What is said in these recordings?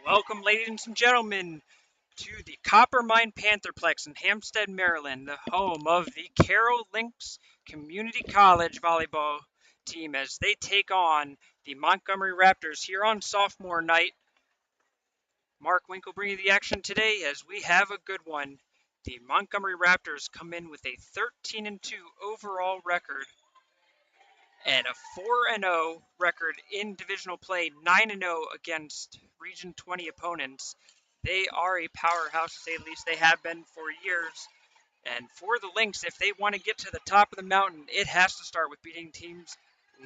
Welcome, ladies and gentlemen, to the Coppermine PantherPlex in Hampstead, Maryland, the home of the Carroll Lynx Community College volleyball team as they take on the Montgomery Raptors here on sophomore night. Mark Winkle bringing the action today as we have a good one. The Montgomery Raptors come in with a 13-2 overall record and a 4-0 record in divisional play, 9-0 against Region 20 opponents. They are a powerhouse, to say the least. They have been for years. And for the Lynx, if they want to get to the top of the mountain, it has to start with beating teams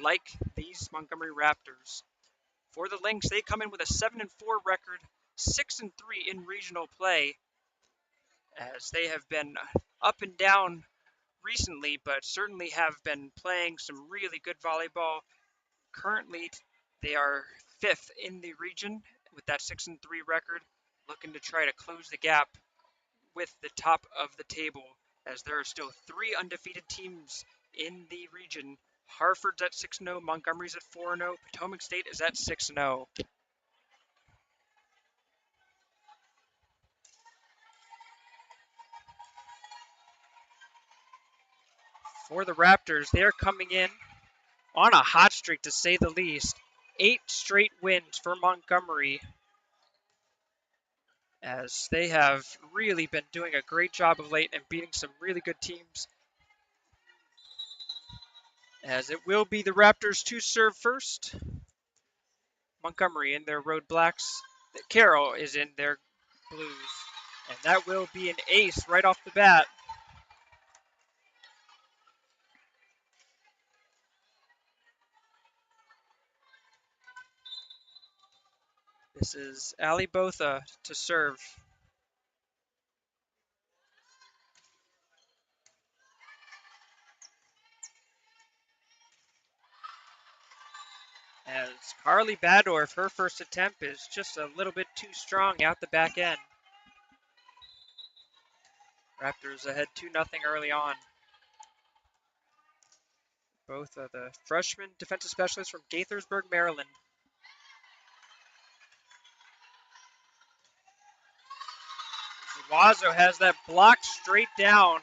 like these Montgomery Raptors. For the Lynx, they come in with a 7-4 record, 6-3 in regional play, as they have been up and down recently, but certainly have been playing some really good volleyball. Currently, they are 5th in the region with that 6-3 record, looking to try to close the gap with the top of the table, as there are still 3 undefeated teams in the region. Hartford's at 6-0, Montgomery's at 4-0, Potomac State is at 6-0. For the Raptors, they are coming in on a hot streak, to say the least. 8 straight wins for Montgomery, as they have really been doing a great job of late and beating some really good teams. As it will be the Raptors to serve first. Montgomery in their road blacks. Carroll is in their blues. And that will be an ace right off the bat. This is Ali Botha to serve. As Carly Badorf, her first attempt is just a little bit too strong out the back end. Raptors ahead 2-0 early on. Both are the freshman defensive specialists from Gaithersburg, Maryland. Wazo has that block straight down,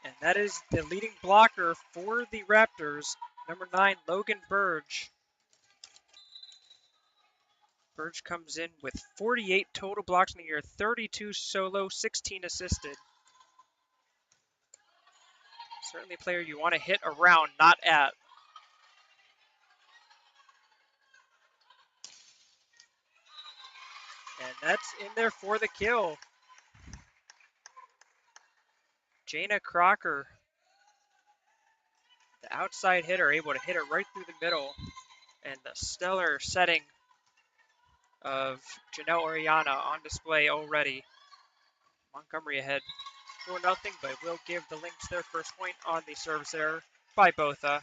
and that is the leading blocker for the Raptors, number 9, Logan Burge. Burge comes in with 48 total blocks in the year, 32 solo, 16 assisted. Certainly a player you want to hit around, not at. And that's in there for the kill. Jana Crocker, the outside hitter, able to hit it right through the middle. And the stellar setting of Janelle Oriana on display already. Montgomery ahead 4-0, but will give the Lynx their first point on the service error by Botha.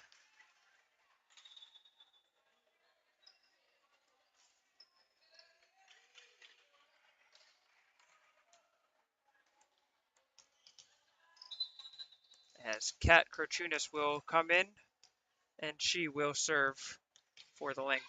As Kat Krochunas will come in, and she will serve for the Lynx.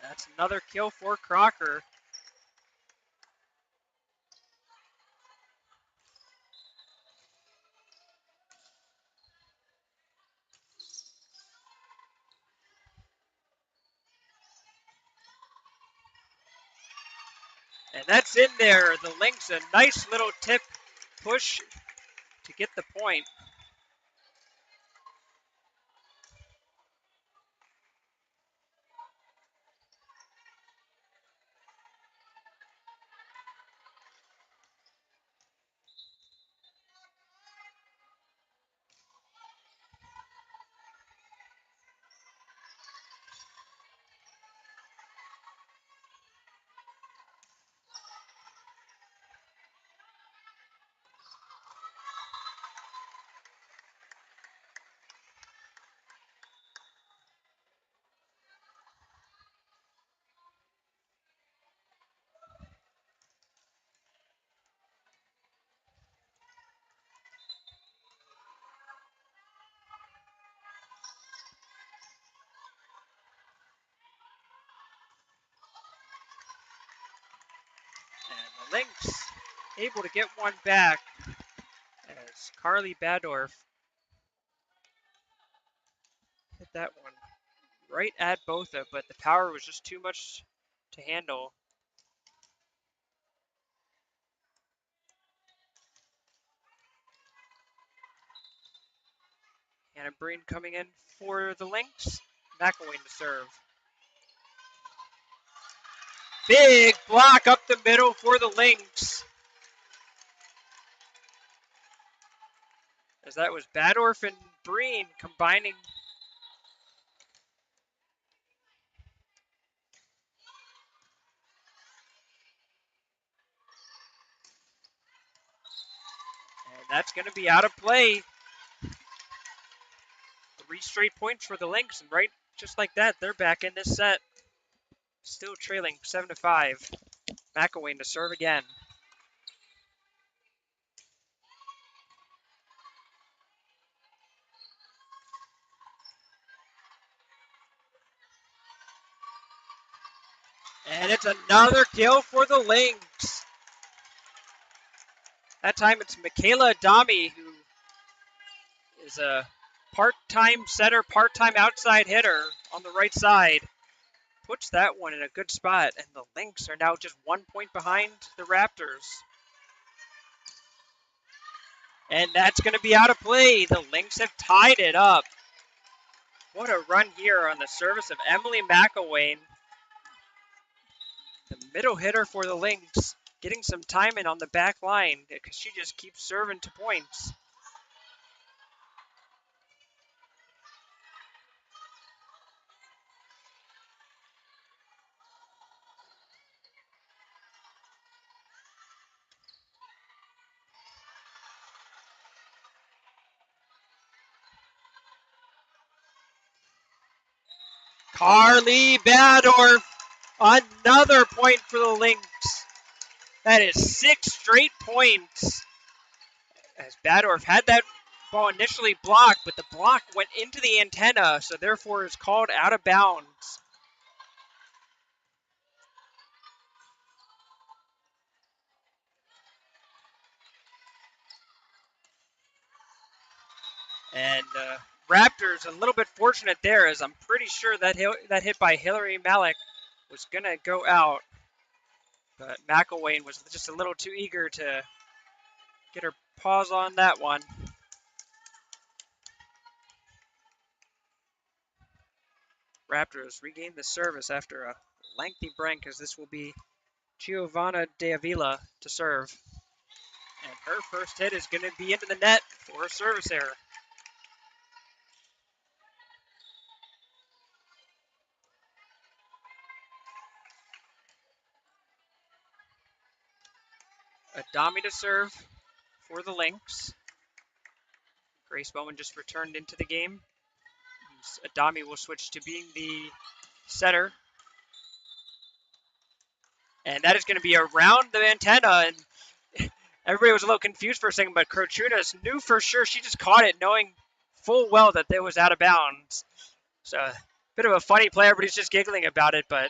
That's another kill for Crocker. And that's in there. The Lynx, a nice little tip push to get the point. Lynx able to get one back as Carly Badorf hit that one right at Botha, but the power was just too much to handle. Hannah Breen coming in for the Lynx. McElwain to serve. Big block up the middle for the Lynx. As that was Badorf and Breen combining. And that's going to be out of play. 3 straight points for the Lynx, and right just like that, they're back in this set. Still trailing 7-5. McElwain to serve again. And it's another kill for the Lynx. That time it's Michaela Adami, who is a part-time setter, part-time outside hitter on the right side. Puts that one in a good spot, and the Lynx are now just 1 point behind the Raptors. And that's going to be out of play. The Lynx have tied it up. What a run here on the service of Emily McElwain. The middle hitter for the Lynx, getting some time in on the back line because she just keeps serving to points. Carly Badorf, another point for the Lynx. That is 6 straight points. As Badorf had that ball initially blocked, but the block went into the antenna, so therefore is called out of bounds. And Raptors a little bit fortunate there, as I'm pretty sure that hit by Hillary Malik was going to go out. But McElwain was just a little too eager to get her paws on that one. Raptors regain the service after a lengthy break, as this will be Giovanna De Avila to serve. And her first hit is going to be into the net for a service error. Adami to serve for the Lynx. Grace Bowman just returned into the game. Adami will switch to being the setter. And that is going to be around the antenna. And everybody was a little confused for a second, but Krochunas knew for sure. She just caught it, knowing full well that it was out of bounds. So a bit of a funny play. Everybody's just giggling about it, but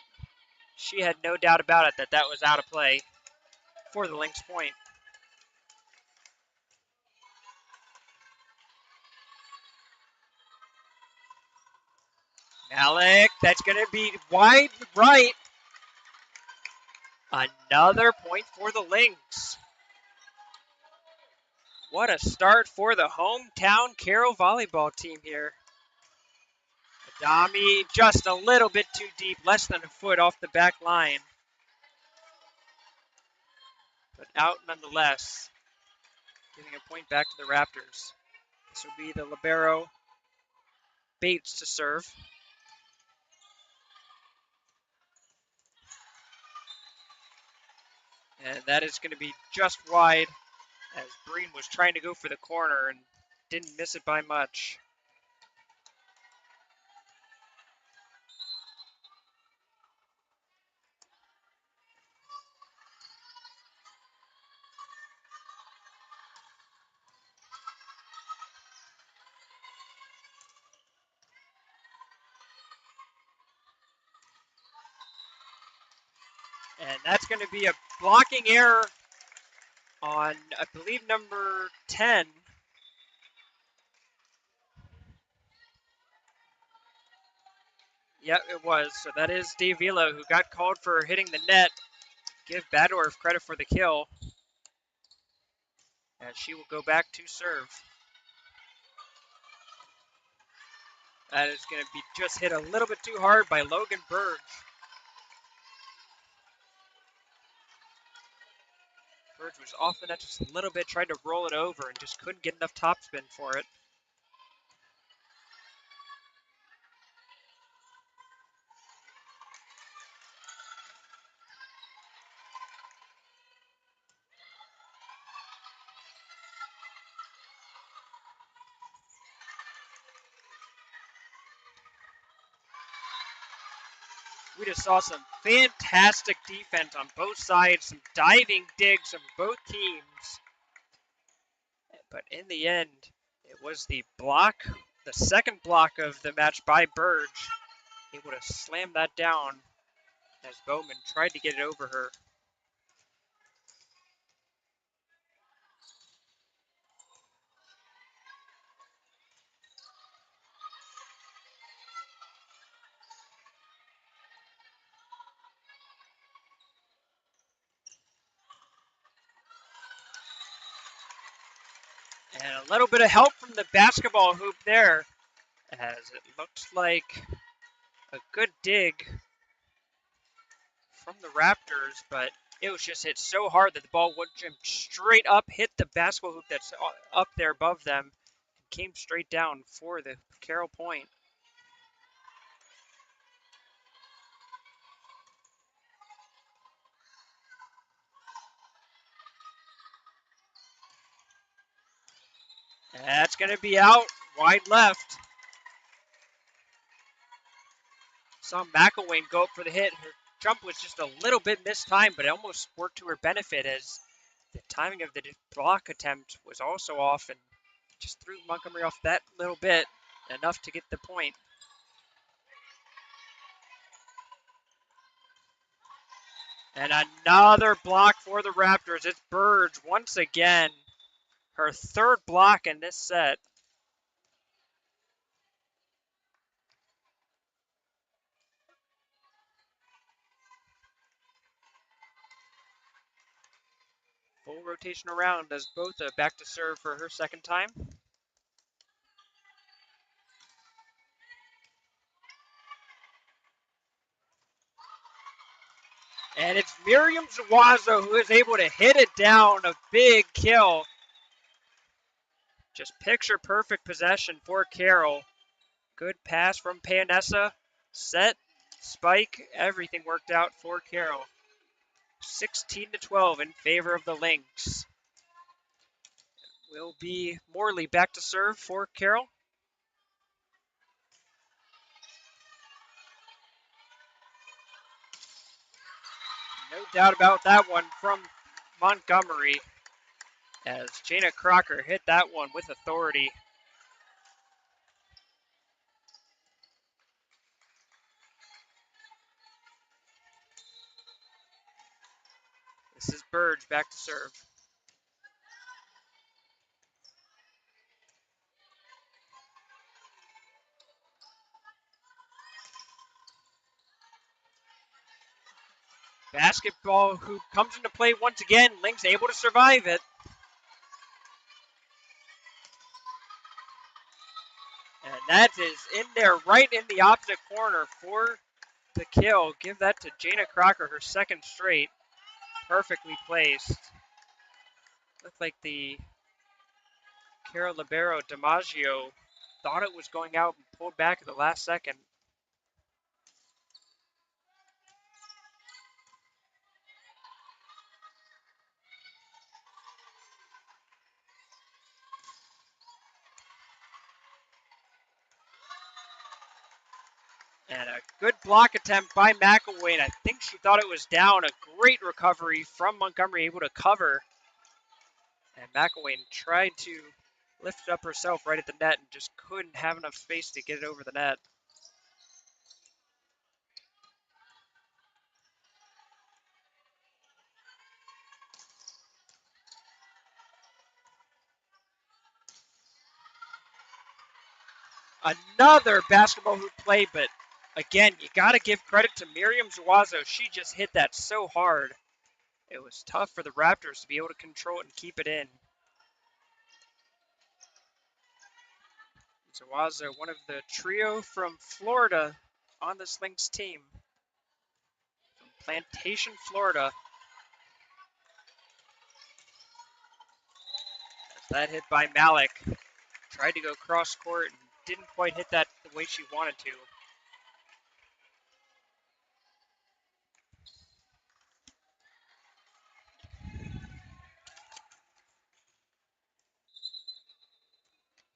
she had no doubt about it that was out of play for the Lynx point. Malik, that's going to be wide right. Another point for the Lynx. What a start for the hometown Carroll volleyball team here. Adami just a little bit too deep, less than a foot off the back line. But out nonetheless, giving a point back to the Raptors. This will be the libero Bates to serve. And that is going to be just wide, as Breen was trying to go for the corner and didn't miss it by much. And that's going to be a blocking error on, I believe, number 10. Yep, it was. So that is Dave Vila, who got called for hitting the net. Give Badorf credit for the kill, as she will go back to serve. That is going to be just hit a little bit too hard by Logan Burge. Burge was off the net just a little bit, tried to roll it over, and just couldn't get enough topspin for it. We just saw some fantastic defense on both sides, some diving digs from both teams. But in the end, it was the block, the second block of the match by Burge, able to slam that down as Bowman tried to get it over her. And a little bit of help from the basketball hoop there, as it looked like a good dig from the Raptors, but it was just hit so hard that the ball would jump straight up, hit the basketball hoop that's up there above them, and came straight down for the Carroll point. And that's going to be out, wide left. Saw McElwain go up for the hit. Her jump was just a little bit mistimed, but it almost worked to her benefit as the timing of the block attempt was also off and just threw Montgomery off that little bit, enough to get the point. And another block for the Raptors. It's Burge once again. Her third block in this set. Full rotation around as both back to serve for her second time. And it's Miriam Zawazo who is able to hit it down, a big kill. Just picture perfect possession for Carroll. Good pass from Panessa. Set, spike, everything worked out for Carroll. 16-12 in favor of the Lynx. Will be Morley back to serve for Carroll. No doubt about that one from Montgomery, as Jana Crocker hit that one with authority. This is Burge back to serve. Basketball hoop comes into play once again. Lynx able to survive it. And that is in there right in the opposite corner for the kill. Give that to Jana Crocker, her second straight. Perfectly placed. Looked like the Carroll libero DiMaggio thought it was going out and pulled back at the last second. And a good block attempt by McElwain. I think she thought it was down. A great recovery from Montgomery, able to cover. And McElwain tried to lift it up herself right at the net and just couldn't have enough space to get it over the net. Another basketball hoop play, but again, you got to give credit to Miriam Zuazo. She just hit that so hard. It was tough for the Raptors to be able to control it and keep it in. Zuazo, one of the trio from Florida on this Lynx team. From Plantation, Florida. As that hit by Malik. Tried to go cross court and didn't quite hit that the way she wanted to.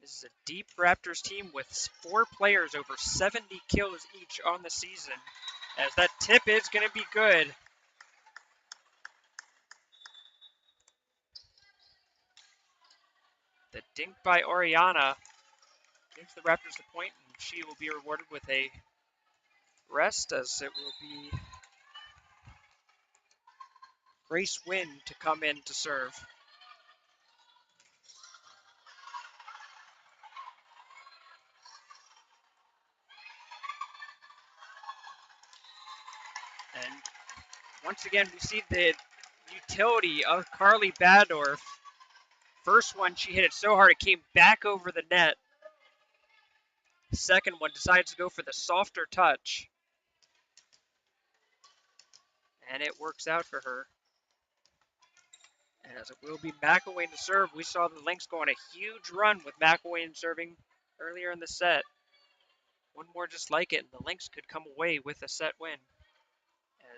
This is a deep Raptors team with 4 players over 70 kills each on the season. As that tip is going to be good. The dink by Oriana gives the Raptors the point, and she will be rewarded with a rest, as it will be Grace Wynn to come in to serve. And once again, we see the utility of Carly Badorf. First one, she hit it so hard it came back over the net. Second one decides to go for the softer touch. And it works out for her. As it will be McElwain to serve. We saw the Lynx go on a huge run with McElwain serving earlier in the set. One more just like it, and the Lynx could come away with a set win.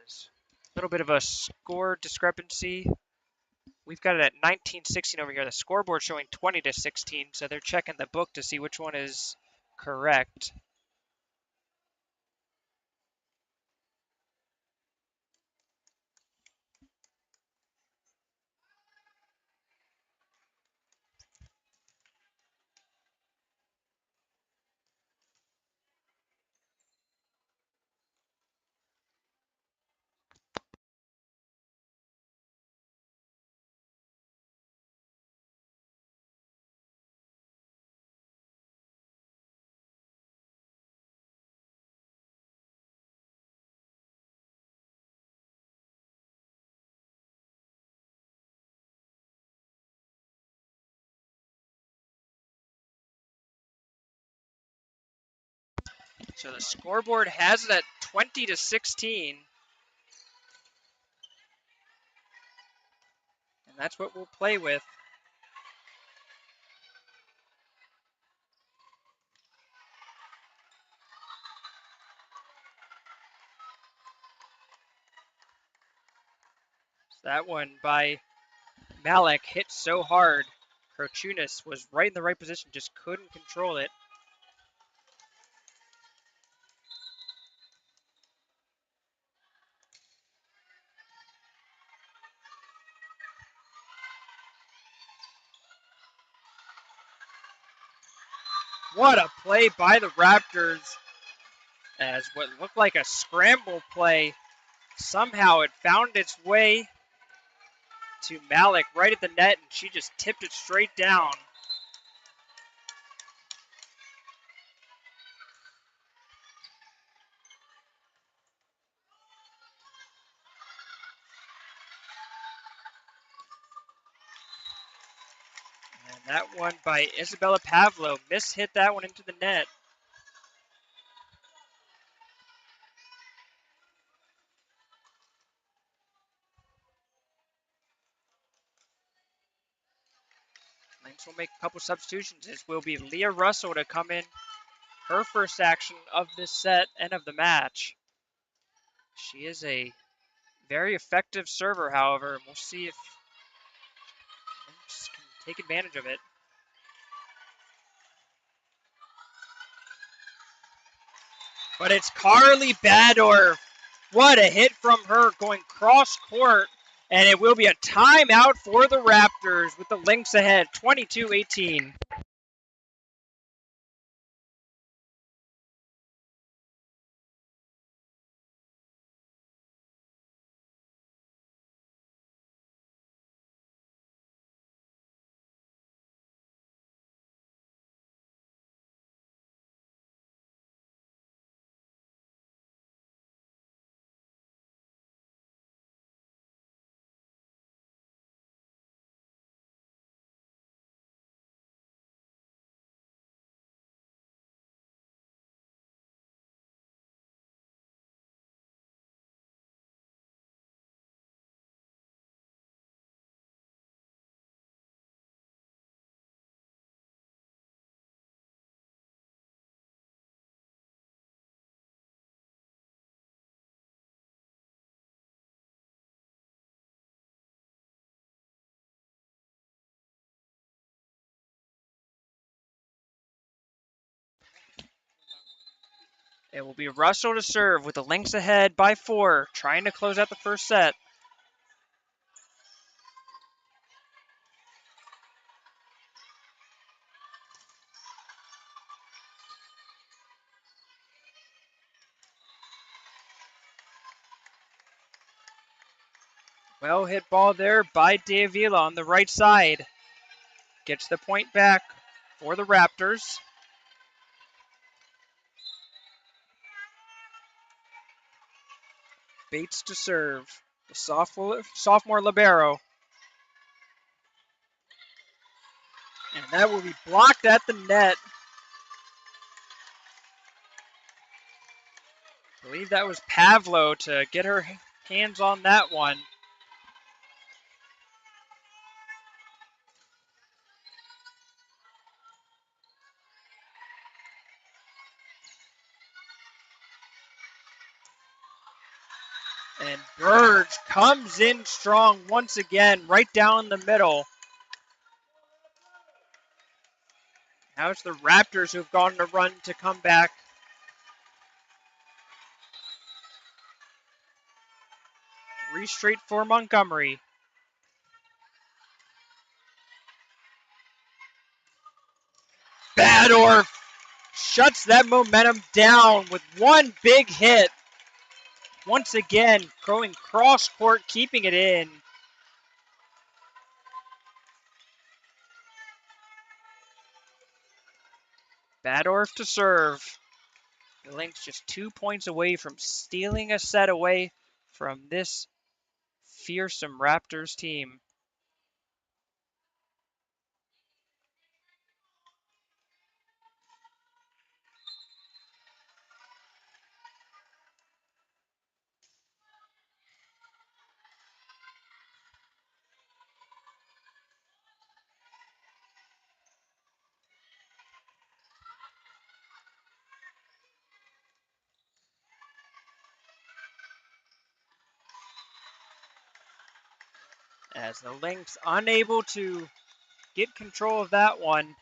As a little bit of a score discrepancy. We've got it at 19-16 over here. The scoreboard showing 20-16, so they're checking the book to see which one is correct. So the scoreboard has it at 20-16. And that's what we'll play with. That one by Malik hit so hard. Krochunas was right in the right position, just couldn't control it. What a play by the Raptors, as what looked like a scramble play, somehow it found its way to Malik right at the net, and she just tipped it straight down. And that one by Isabella Pavlo, mishit that one into the net. Lynx will make a couple substitutions. This will be Leah Russell to come in, her first action of this set and of the match. She is a very effective server, however, and we'll see if Lynx can take advantage of it. But it's Carly Badorf. What a hit from her going cross court. And it will be a timeout for the Raptors with the Lynx ahead, 22-18. It will be Russell to serve with the Lynx ahead by 4, trying to close out the first set. Well hit ball there by De Avila on the right side. Gets the point back for the Raptors. Bates to serve. The sophomore libero. And that will be blocked at the net. I believe that was Pavlo to get her hands on that one. And Burge comes in strong once again, right down the middle. Now it's the Raptors who've gone on a run to come back. Three straight for Montgomery. Badorf shuts that momentum down with one big hit. Once again, going cross court, keeping it in. Badorf to serve. The Lynx just 2 points away from stealing a set away from this fearsome Raptors team. As the Lynx unable to get control of that one.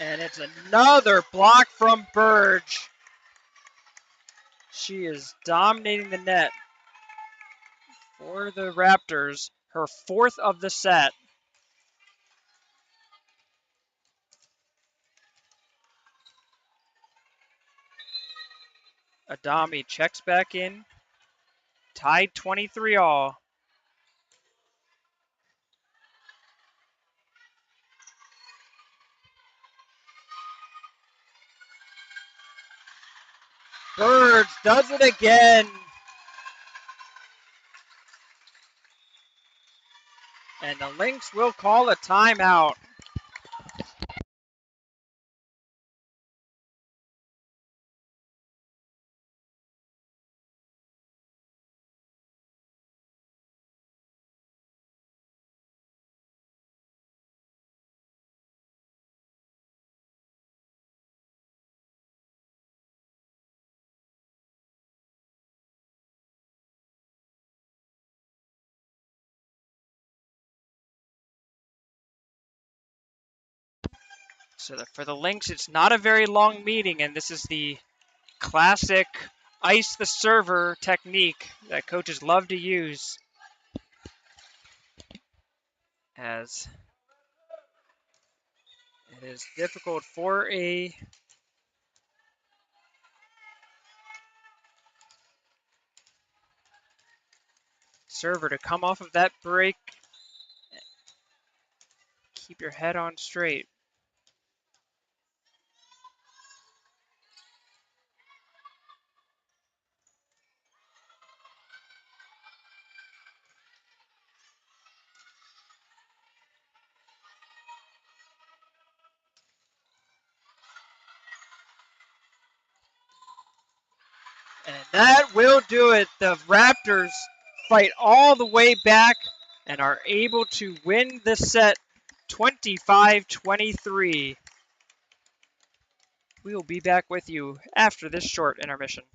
And it's another block from Burge. She is dominating the net for the Raptors. Her 4th of the set. Adami checks back in. Tied 23 all. Burge does it again. And the Lynx will call a timeout. So for the Lynx, it's not a very long meeting, and this is the classic ice the server technique that coaches love to use. As it is difficult for a server to come off of that break. Keep your head on straight. And that will do it. The Raptors fight all the way back and are able to win the set 25-23. We will be back with you after this short intermission.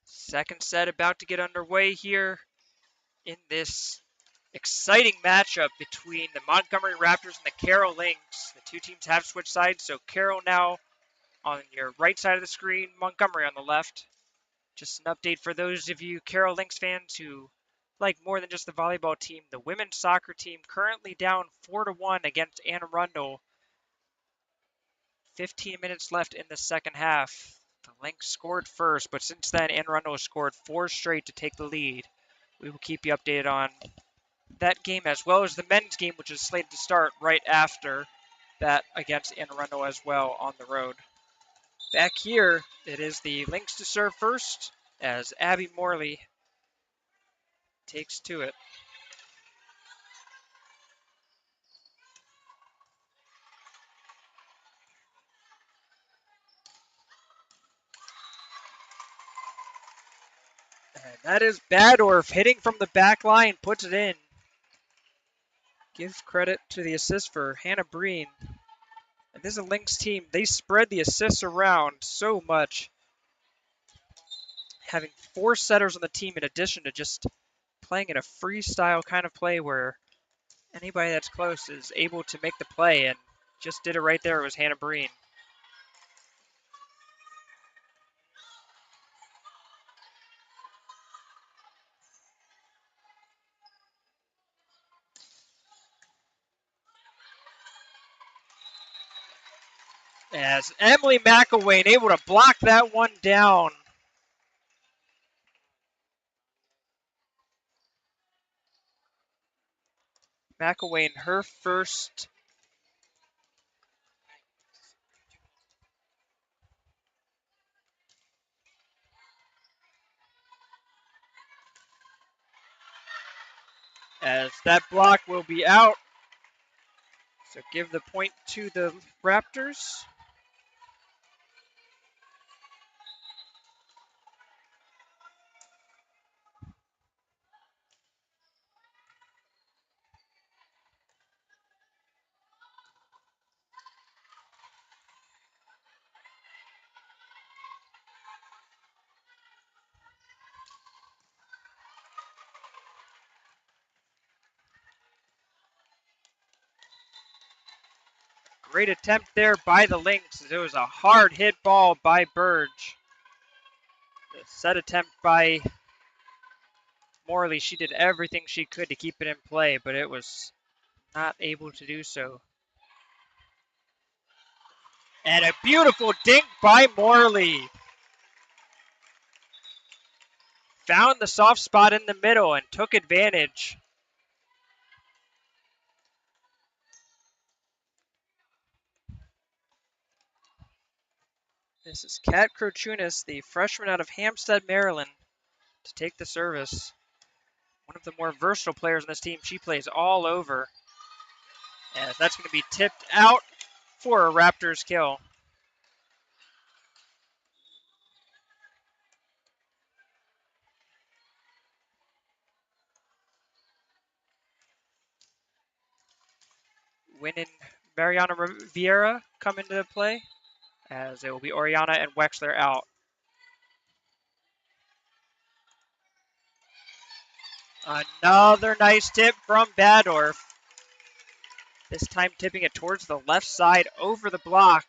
Second set about to get underway here in this exciting matchup between the Montgomery Raptors and the Carroll Lynx. The two teams have switched sides, so Carroll now on your right side of the screen, Montgomery on the left. Just an update for those of you Carroll Lynx fans who like more than just the volleyball team. The women's soccer team currently down 4-1 against Anne Arundel. 15 minutes left in the second half. The Lynx scored first, but since then, Anne Arundel has scored 4 straight to take the lead. We will keep you updated on that game as well as the men's game, which is slated to start right after that against Anne Arundel as well on the road. Back here, it is the Lynx to serve first as Abby Morley takes to it. And that is Badorf hitting from the back line, puts it in. Give credit to the assist for Hannah Breen. And this is a Lynx team. They spread the assists around so much, having 4 setters on the team in addition to just playing in a freestyle kind of play where anybody that's close is able to make the play, and just did it right there. It was Hannah Breen. As Emily McElwain able to block that one down. McElwain, her first as that block will be out. So give the point to the Raptors. Great attempt there by the Lynx. It was a hard hit ball by Burge. The set attempt by Morley. She did everything she could to keep it in play, but it was not able to do so. And a beautiful dink by Morley. Found the soft spot in the middle and took advantage. This is Kat Krochunas, the freshman out of Hampstead, Maryland, to take the service. One of the more versatile players on this team. She plays all over. As that's going to be tipped out for a Raptors kill. Wynn and Mariana Vieira come into play, as it will be Oriana and Wexler out. Another nice tip from Badorf. This time tipping it towards the left side over the block.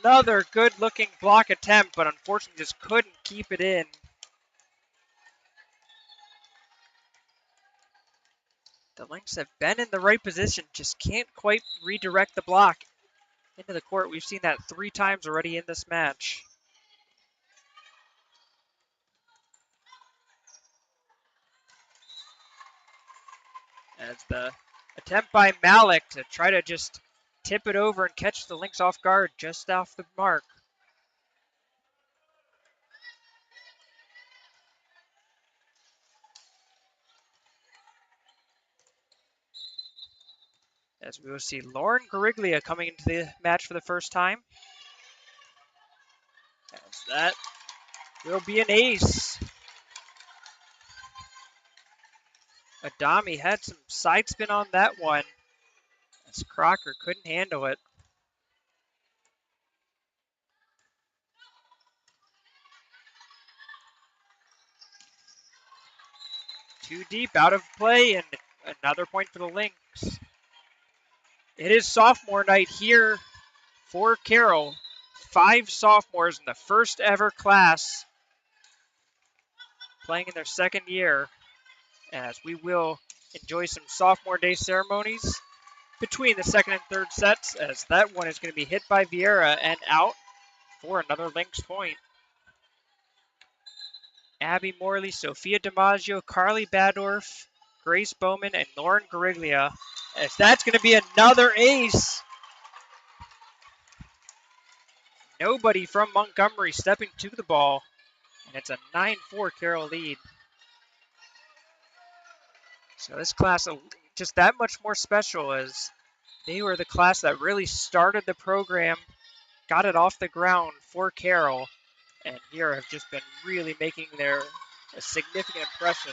Another good-looking block attempt, but unfortunately just couldn't keep it in. The Lynx have been in the right position, just can't quite redirect the block into the court. We've seen that 3 times already in this match. As the attempt by Malik to try to just tip it over and catch the Lynx off guard just off the mark. As we will see Lauren Gariglia coming into the match for the first time. As that will be an ace. Adami had some side spin on that one, as Crocker couldn't handle it. Too deep, out of play, and another point for the Lynx. It is sophomore night here for Carroll. 5 sophomores in the first ever class playing in their second year, as we will enjoy some sophomore day ceremonies between the second and third sets, as that one is going to be hit by Vieira and out for another Lynx point. Abby Morley, Sophia DiMaggio, Carly Badorf, Grace Bowman, and Lauren Gariglia, as that's going to be another ace. Nobody from Montgomery stepping to the ball, and it's a 9-4 Carroll lead. So this class just that much more special, as they were the class that really started the program, got it off the ground for Carroll, and here have just been really making a significant impression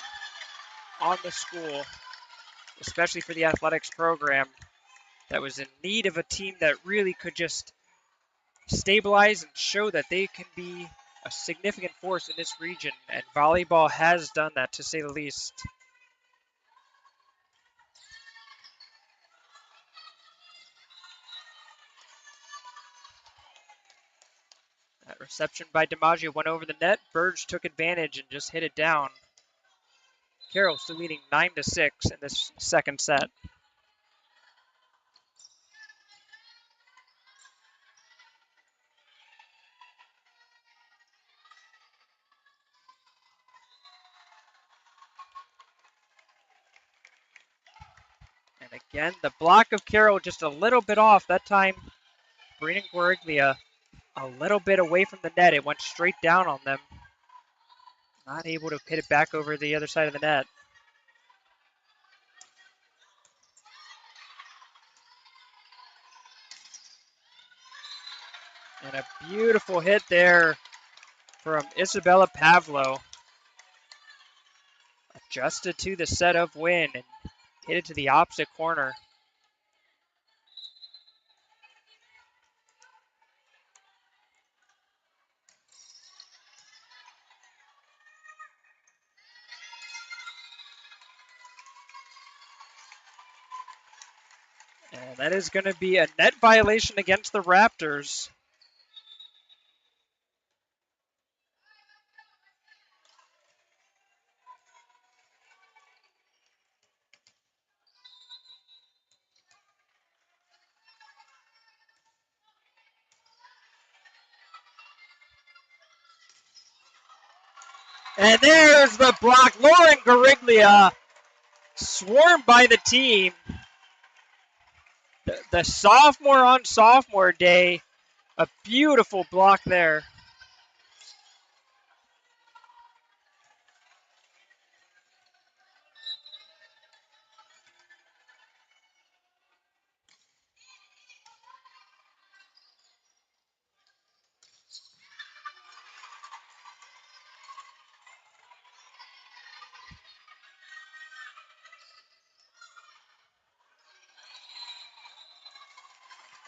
on the school, especially for the athletics program that was in need of a team that really could just stabilize and show that they can be a significant force in this region, and volleyball has done that, to say the least. That reception by DiMaggio went over the net. Burge took advantage and just hit it down. Carroll still leading 9-6 in this second set. And again, the block of Carroll just a little bit off. That time, Breen and Guariglia a little bit away from the net. It went straight down on them. Not able to hit it back over the other side of the net. And a beautiful hit there from Isabella Pavlo. Adjusted to the set-up win and hit it to the opposite corner. And that is going to be a net violation against the Raptors. And there's the block. Lauren Guariglia swarmed by the team. The sophomore on sophomore day. A beautiful block there.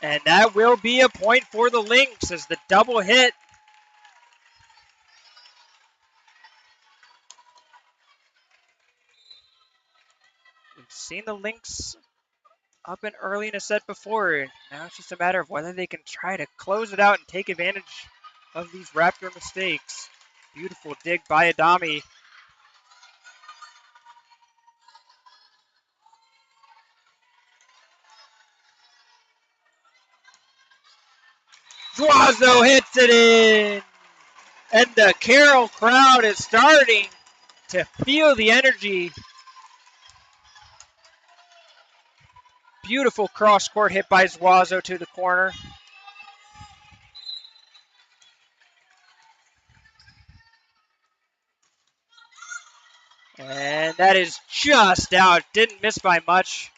And that will be a point for the Lynx as the double hit. We've seen the Lynx up and early in a set before. Now it's just a matter of whether they can try to close it out and take advantage of these Raptor mistakes. Beautiful dig by Adami. Zuazo hits it in. And the Carroll crowd is starting to feel the energy. Beautiful cross-court hit by Zuazo to the corner. And that is just out. Didn't miss by much.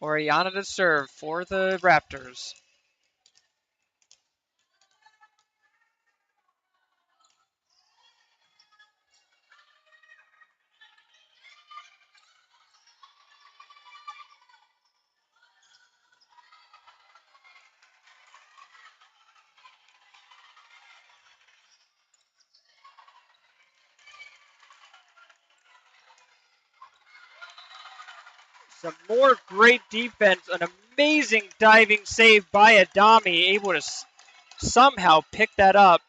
Oriana to serve for the Raptors. Some more great defense, an amazing diving save by Adami, able to somehow pick that up.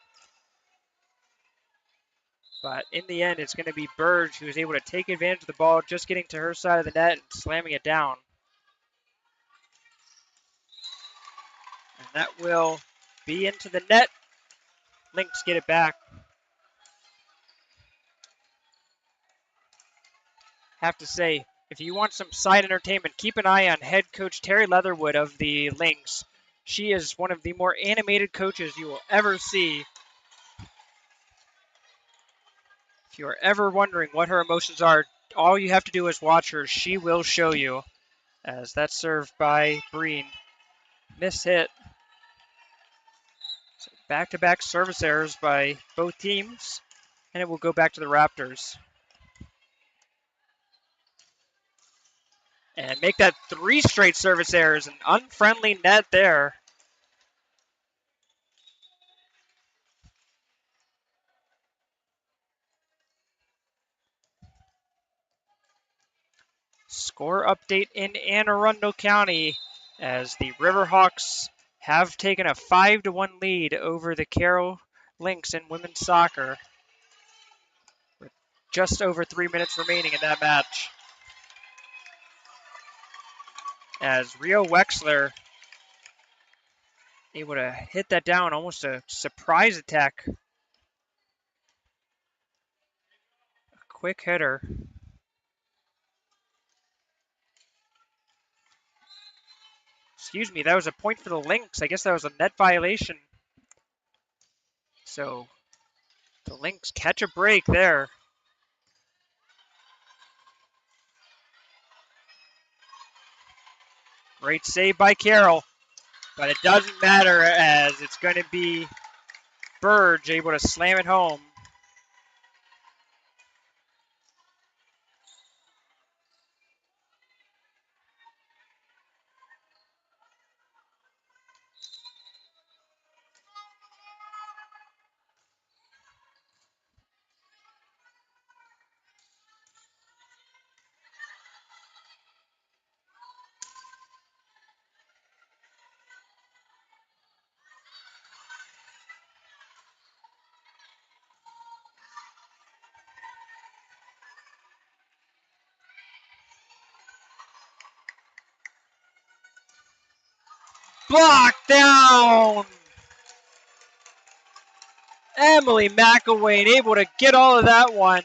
But in the end, it's going to be Burge who is able to take advantage of the ball, just getting to her side of the net and slamming it down. And that will be into the net. Lynx get it back. Have to say, if you want some side entertainment, keep an eye on head coach Terry Leatherwood of the Lynx. She is one of the more animated coaches you will ever see. If you are ever wondering what her emotions are, all you have to do is watch her. She will show you. As that's served by Breen. Miss hit. So back-to-back service errors by both teams, and it will go back to the Raptors. And make that 3 straight service errors. An unfriendly net there. Score update in Anne Arundel County as the Riverhawks have taken a 5-1 lead over the Carroll Lynx in women's soccer with just over 3 minutes remaining in that match. As Rio Wexler able to hit that down, almost a surprise attack. A quick hitter. Excuse me, that was a point for the Lynx. I guess that was a net violation. So the Lynx catch a break there. Great save by Carroll, but it doesn't matter as it's going to be Burge able to slam it home. Blocked down! Emily McElwain able to get all of that one.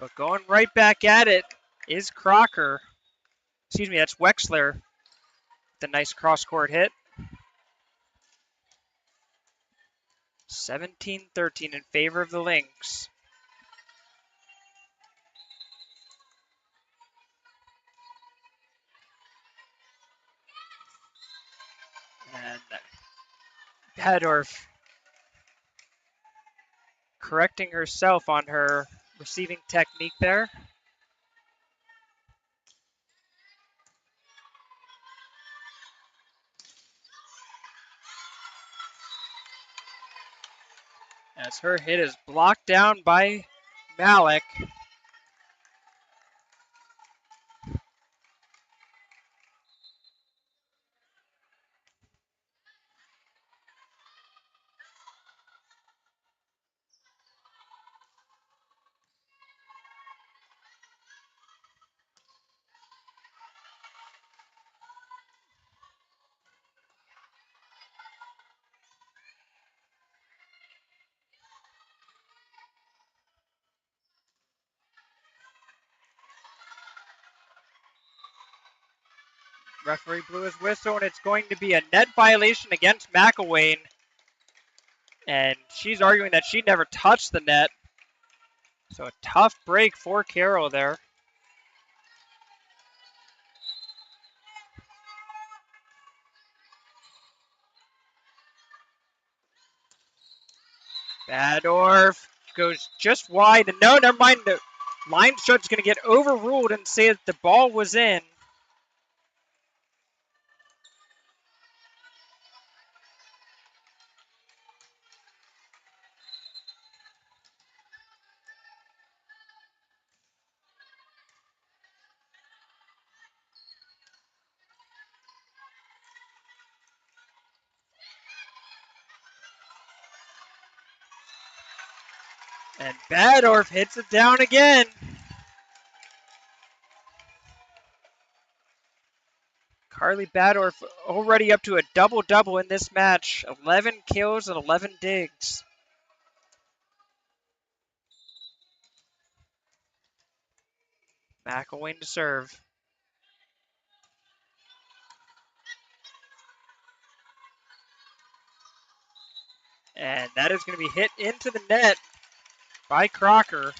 But going right back at it is Crocker. Excuse me, that's Wexler. The nice cross-court hit. 17-13 in favor of the Lynx. And Badorf correcting herself on her receiving technique there. As her hit is blocked down by Malik. Referee blew his whistle, and it's going to be a net violation against McElwain. And she's arguing that she never touched the net. So a tough break for Carroll there. Badorf goes just wide. And no, never mind. The line judge is going to get overruled and say that the ball was in. And Badorf hits it down again. Carly Badorf already up to a double-double in this match. 11 kills and 11 digs. McElwain to serve. And that is going to be hit into the net by Crocker.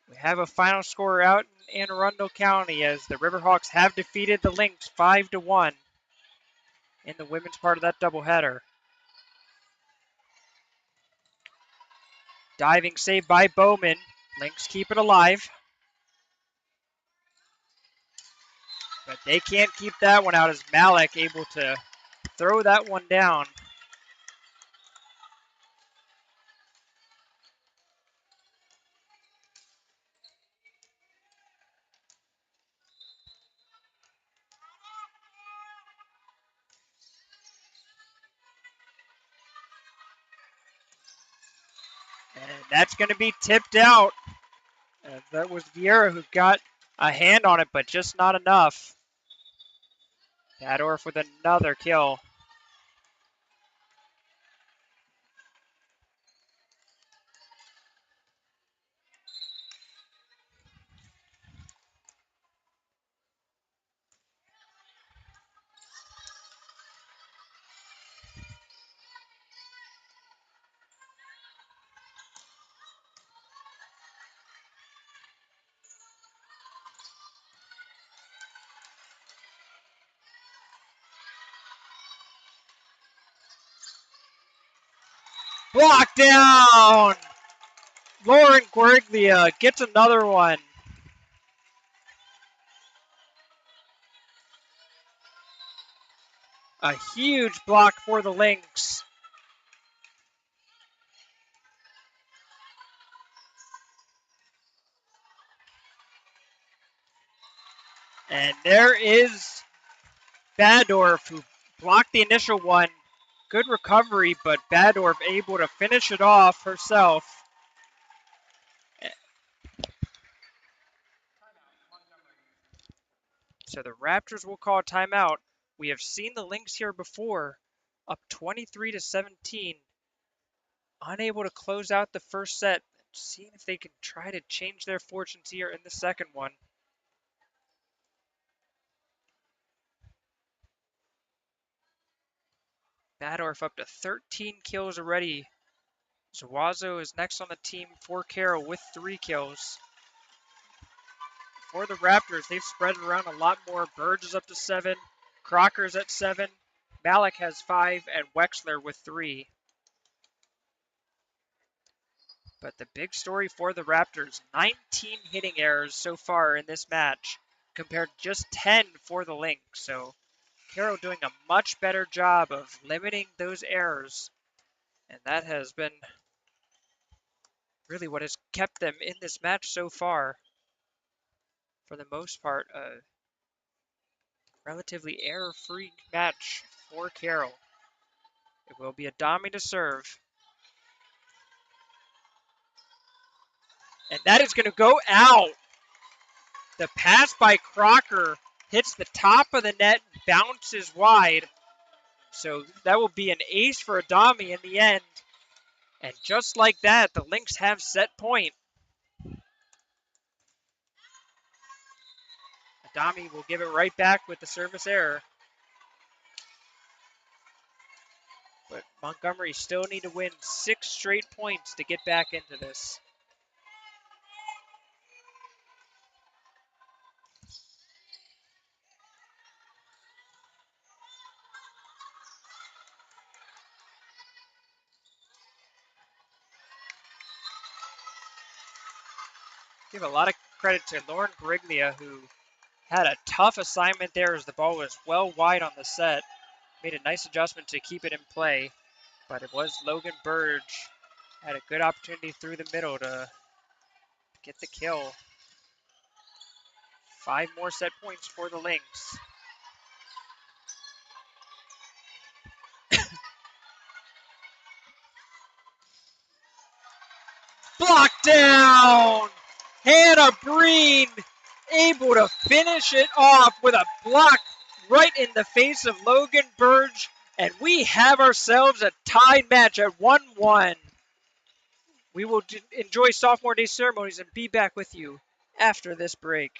We have a final score out in Anne Arundel County as the Riverhawks have defeated the Lynx 5-1 in the women's part of that doubleheader. Diving save by Bowman. Lynx keep it alive. But they can't keep that one out as Malik able to throw that one down. And that's going to be tipped out. That was Vieira who got a hand on it, but just not enough. Badorf with another kill. Blocked down! Lauren Guerglia gets another one. A huge block for the Lynx. And there is Badorf who blocked the initial one. Good recovery, but Badorf able to finish it off herself. So the Raptors will call a timeout. We have seen the Lynx here before, up 23-17, unable to close out the first set. Seeing if they can try to change their fortunes here in the second one. Badorf up to 13 kills already. Zuazo is next on the team for Carroll with 3 kills. For the Raptors, they've spread it around a lot more. Burge is up to 7. Crocker's at 7. Malik has 5, and Wexler with 3. But the big story for the Raptors, 19 hitting errors so far in this match, compared to just 10 for the Lynx. So Carroll doing a much better job of limiting those errors. And that has been really what has kept them in this match so far. For the most part, a relatively error-free match for Carroll. It will be a Adami to serve. And that is going to go out. The pass by Crocker hits the top of the net, bounces wide. So that will be an ace for Adami in the end. And just like that, the Lynx have set point. Adami will give it right back with the service error. But Montgomery still need to win 6 straight points to get back into this. Give a lot of credit to Lauren Briglia, who had a tough assignment there as the ball was well wide on the set. Made a nice adjustment to keep it in play, but it was Logan Burge. Had a good opportunity through the middle to get the kill. 5 more set points for the Lynx. Blocked down! Hannah Breen able to finish it off with a block right in the face of Logan Burge. And we have ourselves a tied match at 1-1. We will enjoy sophomore day ceremonies and be back with you after this break.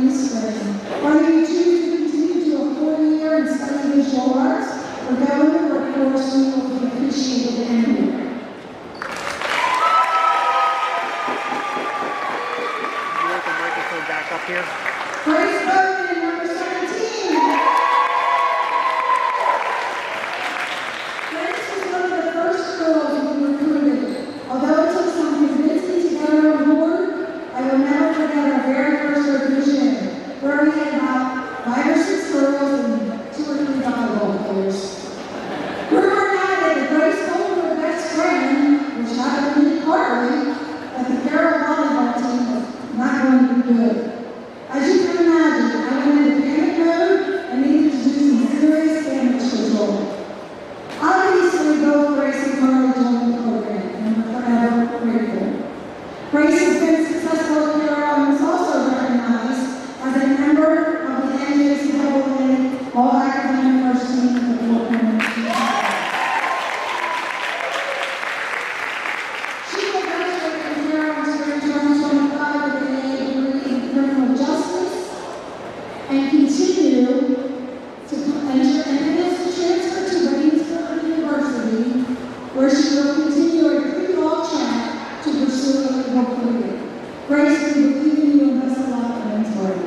the spring. Whether you choose to continue to a 4-year and study visual arts, or go into the workforce, you will be appreciated anywhere. Back up here. Grace Bowman, number 17. Grace was one of the first girls we recruited. Although it took some convincing to get her on board, I will never forget our very first revision, where we had about 5 or 6 girls and 2 or 3 volleyball players. Rumor had it that Grace told her best friend, which happened to be Carly, that the Carroll volleyball team was not going to be good. As you can imagine, I went into panic mode and needed to do some serious damage control. Obviously, both Grace and Carly joined the program, and we're forever grateful. Grace has been successful at Carroll and is also recognized as a member of the NJCAA All-Academic First Team of the Portland. She will graduate from Carroll in spring 2025 with an AA degree in criminal justice and continue to enter and is transferred to Waynesburg University, where she will continue a pre-law track to pursue a legal career. Grace, we believe in you and best of luck in Waynesburg.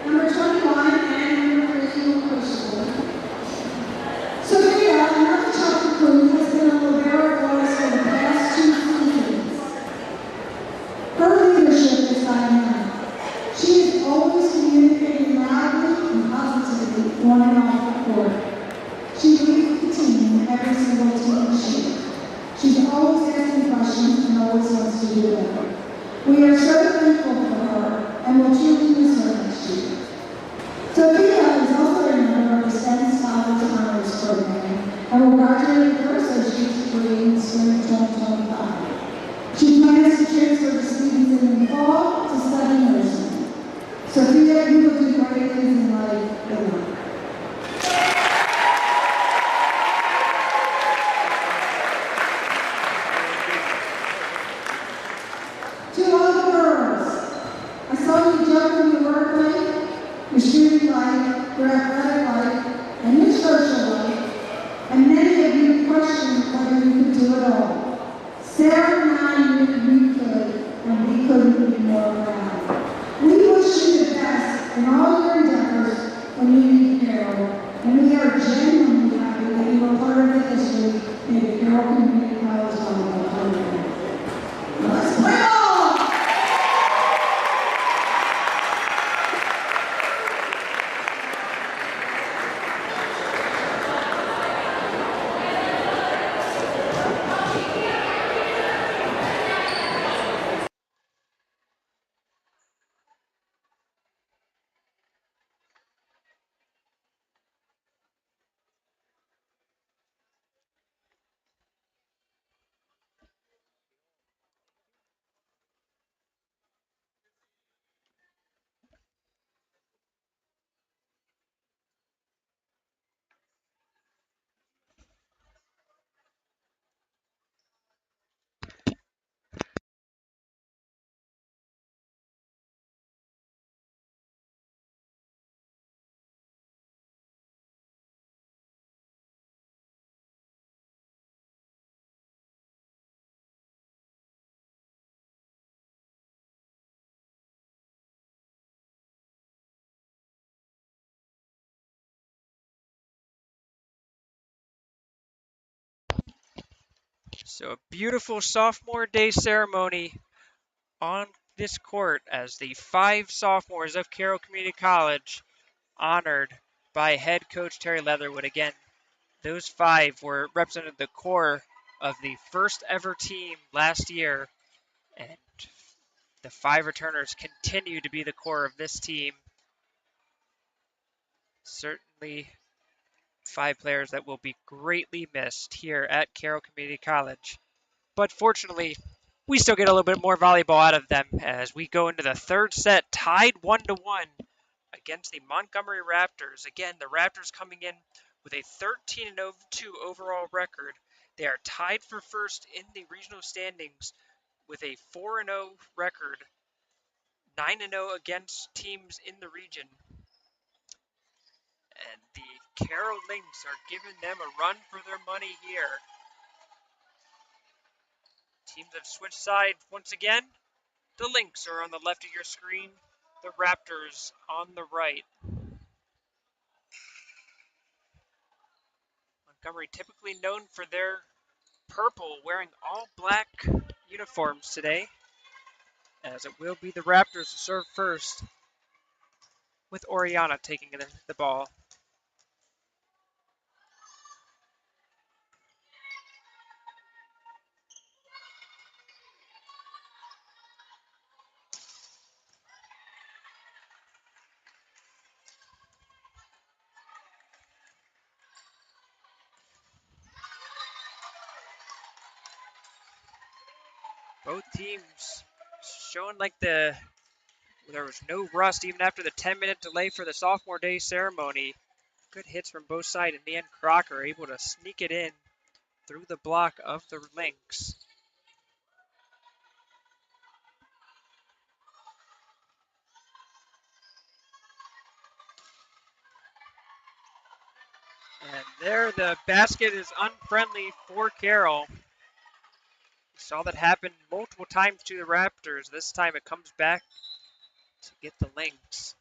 Number 21 and number 13 Christian. Sophia, another chocolate queen, has been a libero for us for the past 2 seasons. Her leadership is dynamic. She is always communicating loudly and positively on and off the court. She leads the team in every single team sheet. She's always asking questions and always wants to do better. We are so thankful for her and will truly miss her next year. Sophia is also a member of the STEM Scholars Honors Program and will graduate with her associate's degree in spring 2025. She plans to transfer to Stevens in the fall to study nursing. Sophia, you will do great things in life. Good luck. To all the girls, I saw you jump in your work life, your student life, your athletic life, and your social life, and many of you questioned whether you could do it all. Sarah and I knew we could, and we couldn't be more proud. We wish you the best in all your endeavors when you leave Carroll, and we are genuinely happy that you were part of the history in the Carroll Community College Volleyball Program. Let's play ball! So a beautiful sophomore day ceremony on this court as the 5 sophomores of Carroll Community College honored by head coach Terry Leatherwood. Again, those 5 were represented the core of the first ever team last year, and the 5 returners continue to be the core of this team. Certainly 5 players that will be greatly missed here at Carroll Community College. But fortunately, we still get a little bit more volleyball out of them as we go into the third set, tied 1-1 against the Montgomery Raptors. Again, the Raptors coming in with a 13-2 overall record. They are tied for first in the regional standings with a 4-0 record, 9-0 against teams in the region. And the Carroll Lynx are giving them a run for their money here. Teams have switched sides once again. The Lynx are on the left of your screen, the Raptors on the right. Montgomery typically known for their purple, wearing all black uniforms today, as it will be the Raptors to serve first, with Oriana taking the ball. Both teams showing like there was no rust even after the 10-minute delay for the sophomore day ceremony. Good hits from both sides. In the end, Crocker able to sneak it in through the block of the Lynx. And there the basket is unfriendly for Carroll. We saw that happen multiple times to the Raptors. This time it comes back to get the Lynx.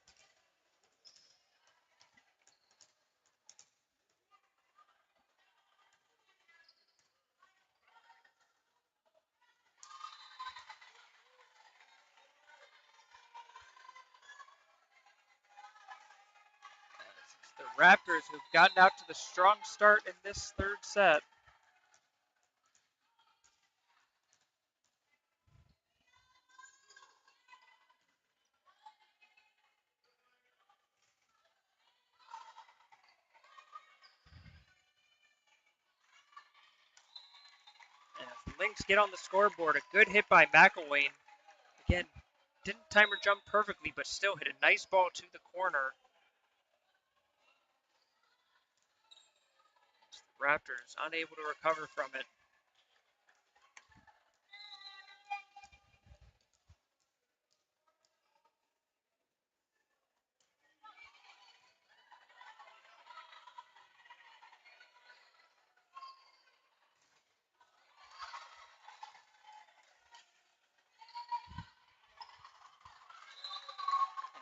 The Raptors who've gotten out to the strong start in this third set. And as the Lynx get on the scoreboard, a good hit by McElwain. Again, didn't time her jump perfectly, but still hit a nice ball to the corner. The Raptors unable to recover from it.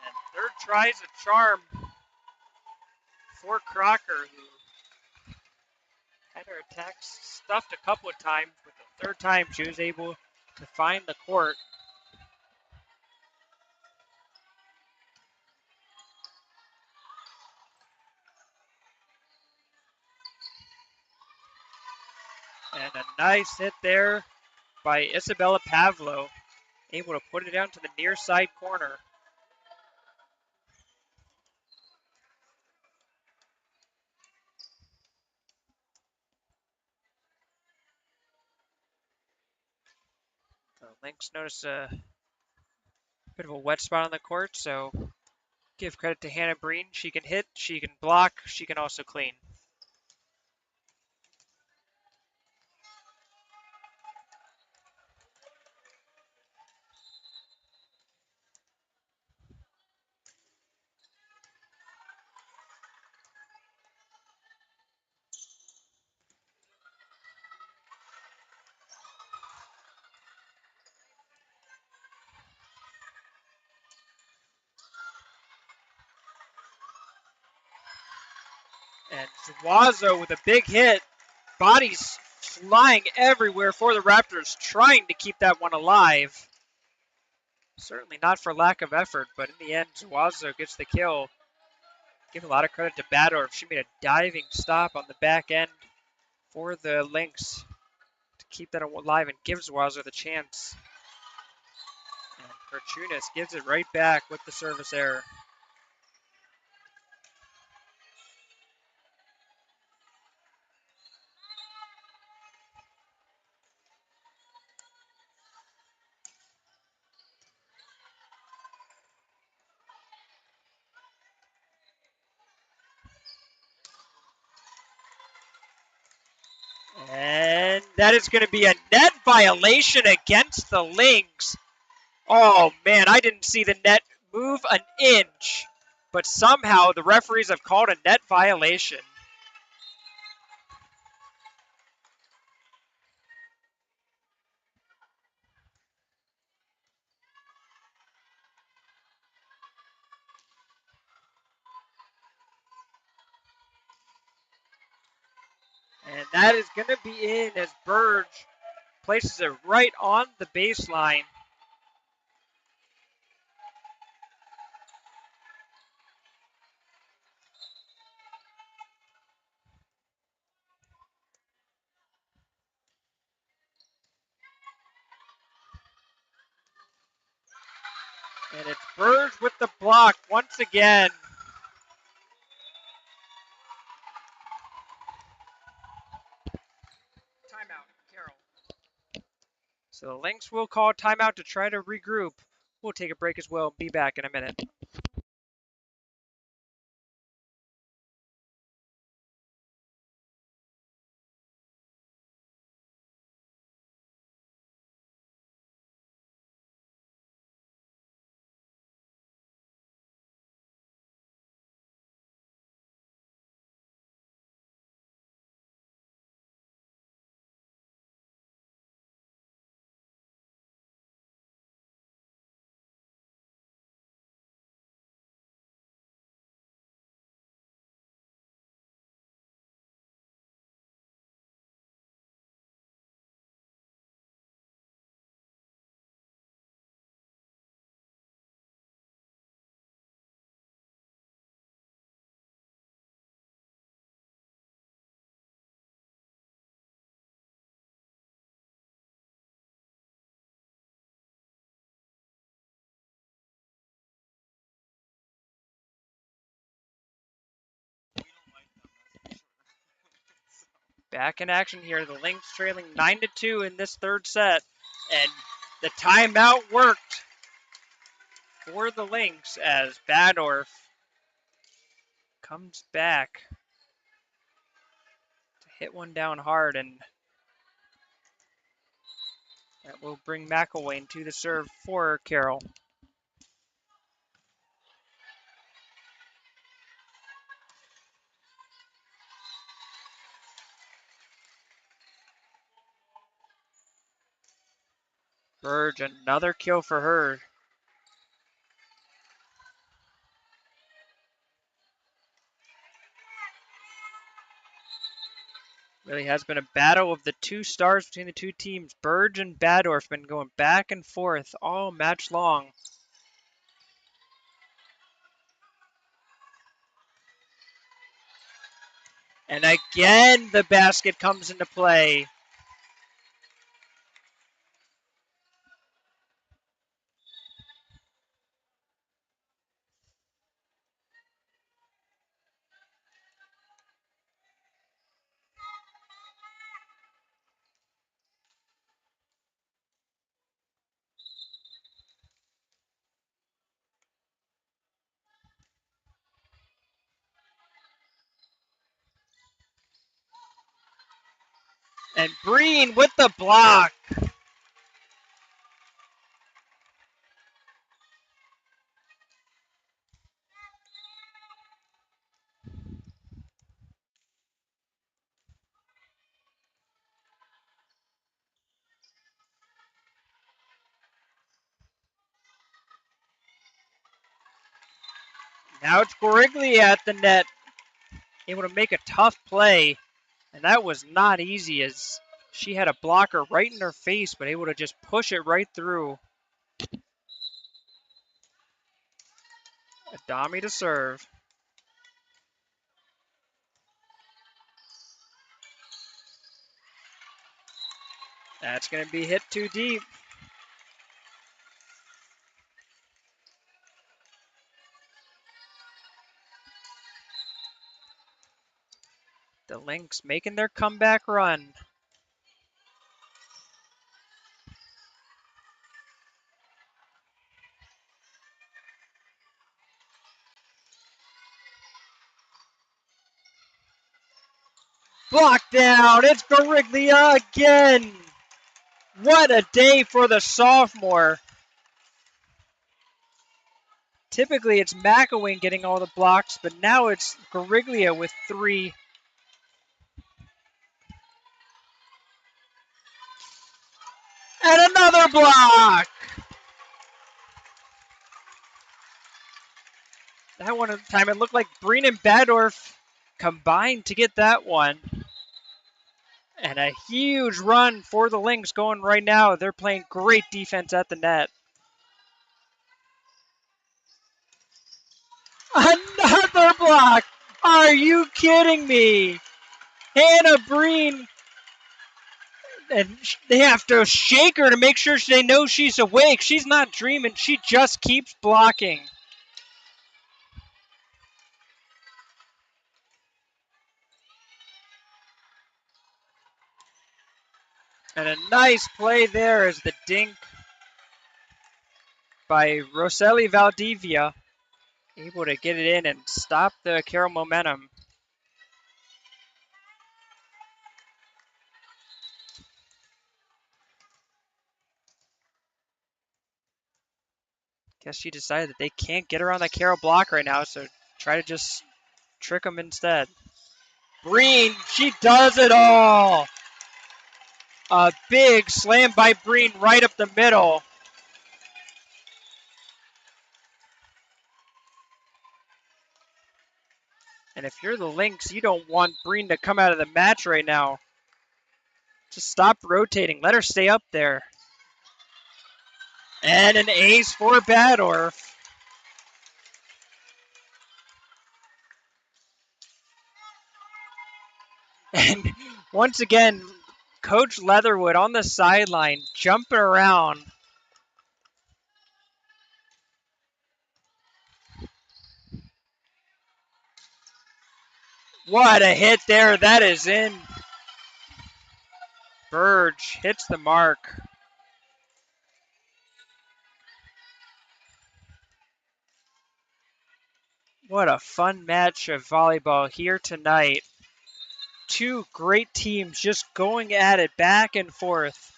And third tries a charm for Crocker, who had her attacks stuffed a couple of times, but the third time she was able to find the court. And a nice hit there by Isabella Pavlo, able to put it down to the near side corner. The Lynx noticed a bit of a wet spot on the court, so give credit to Hannah Breen. She can hit, she can block, she can also clean. And Zuazo with a big hit. Bodies flying everywhere for the Raptors, trying to keep that one alive. Certainly not for lack of effort, but in the end, Zuazo gets the kill. Give a lot of credit to Badorf. She made a diving stop on the back end for the Lynx to keep that alive and give Zuazo the chance. And Perchunas gives it right back with the service error. And that is going to be a net violation against the Lynx. Oh, man, I didn't see the net move an inch, but somehow the referees have called a net violation. And that is going to be in as Burge places it right on the baseline. And it's Burge with the block once again. Timeout, Carroll. So the Lynx will call timeout to try to regroup. We'll take a break as well. Be back in a minute. Back in action here. The Lynx trailing 9-2 in this third set. And the timeout worked for the Lynx as Badorf comes back to hit one down hard, and that will bring McElwain to the serve for Carroll. Burge, another kill for her. Really has been a battle of the two stars between the two teams. Burge and Badorf been going back and forth all match long. And again, the basket comes into play. And Breen with the block. Now it's Goriglia at the net, able to make a tough play. And that was not easy as she had a blocker right in her face, but able to just push it right through. Adami to serve. That's going to be hit too deep. The Lynx making their comeback run. Blocked down. It's Gariglia again. What a day for the sophomore. Typically, it's McElwain getting all the blocks, but now it's Gariglia with 3. And another block. That one time it looked like Breen and Badorf combined to get that one. And a huge run for the Lynx going right now. They're playing great defense at the net. Another block. Are you kidding me? Hannah Breen. And they have to shake her to make sure they know she's awake. She's not dreaming. She just keeps blocking. And a nice play there as the dink by Roseli Valdivia, able to get it in and stop the Carroll momentum. Guess she decided that they can't get her on the Carroll block right now, so try to just trick them instead. Breen, she does it all. A big slam by Breen right up the middle. And if you're the Lynx, you don't want Breen to come out of the match right now. Just stop rotating. Let her stay up there. And an ace for Badorf. And once again, Coach Leatherwood on the sideline, jumping around. What a hit there. That is in. Burge hits the mark. What a fun match of volleyball here tonight. Two great teams just going at it back and forth.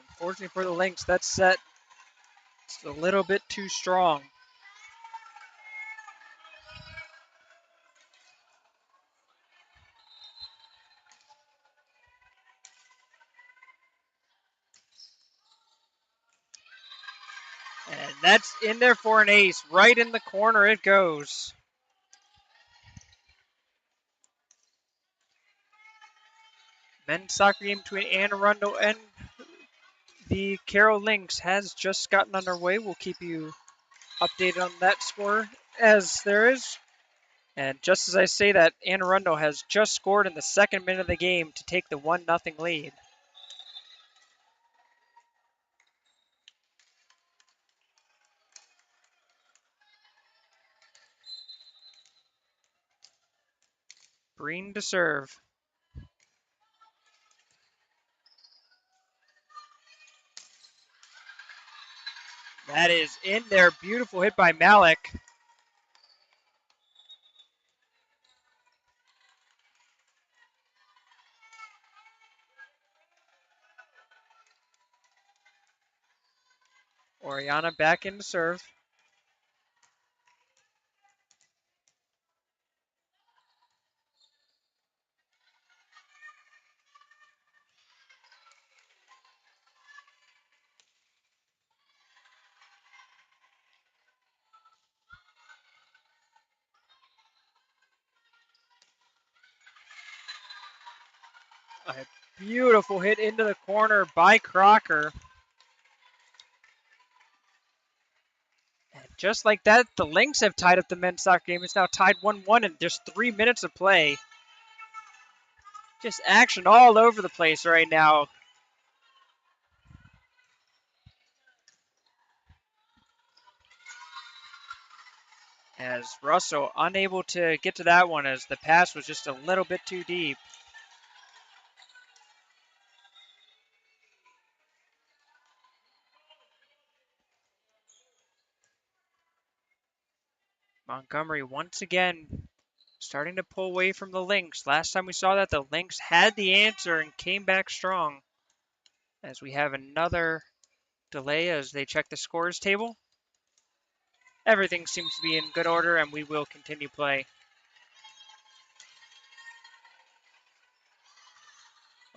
Unfortunately for the Lynx, that set is a little bit too strong. And that's in there for an ace. Right in the corner it goes. Men's soccer game between Anne Arundel and the Carroll Lynx has just gotten underway. We'll keep you updated on that score as there is. And just as I say that, Anne Arundel has just scored in the second minute of the game to take the 1-0 lead. Breen to serve. That is in there. Beautiful hit by Malik. Oriana back in to serve. A beautiful hit into the corner by Crocker. And just like that, the Lynx have tied up the men's soccer game. It's now tied 1-1 and there's 3 minutes of play. Just action all over the place right now. As Russell unable to get to that one as the pass was just a little bit too deep. Montgomery once again starting to pull away from the Lynx. Last time we saw that, the Lynx had the answer and came back strong. As we have another delay as they check the scores table. Everything seems to be in good order, and we will continue play.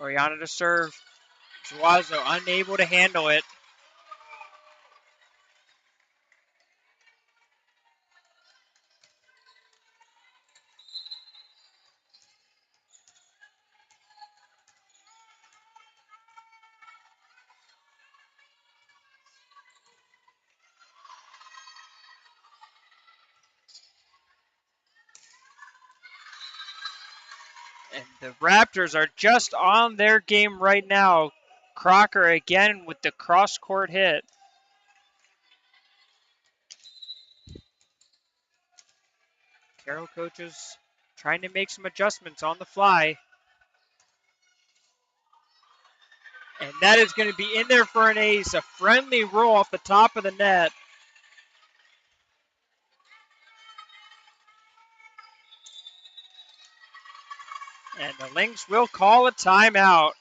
Oriana to serve. Zuazo unable to handle it. And the Raptors are just on their game right now. Crocker again with the cross-court hit. Carroll coaches trying to make some adjustments on the fly. And that is going to be in there for an ace. A friendly roll off the top of the net. And the Lynx will call a timeout.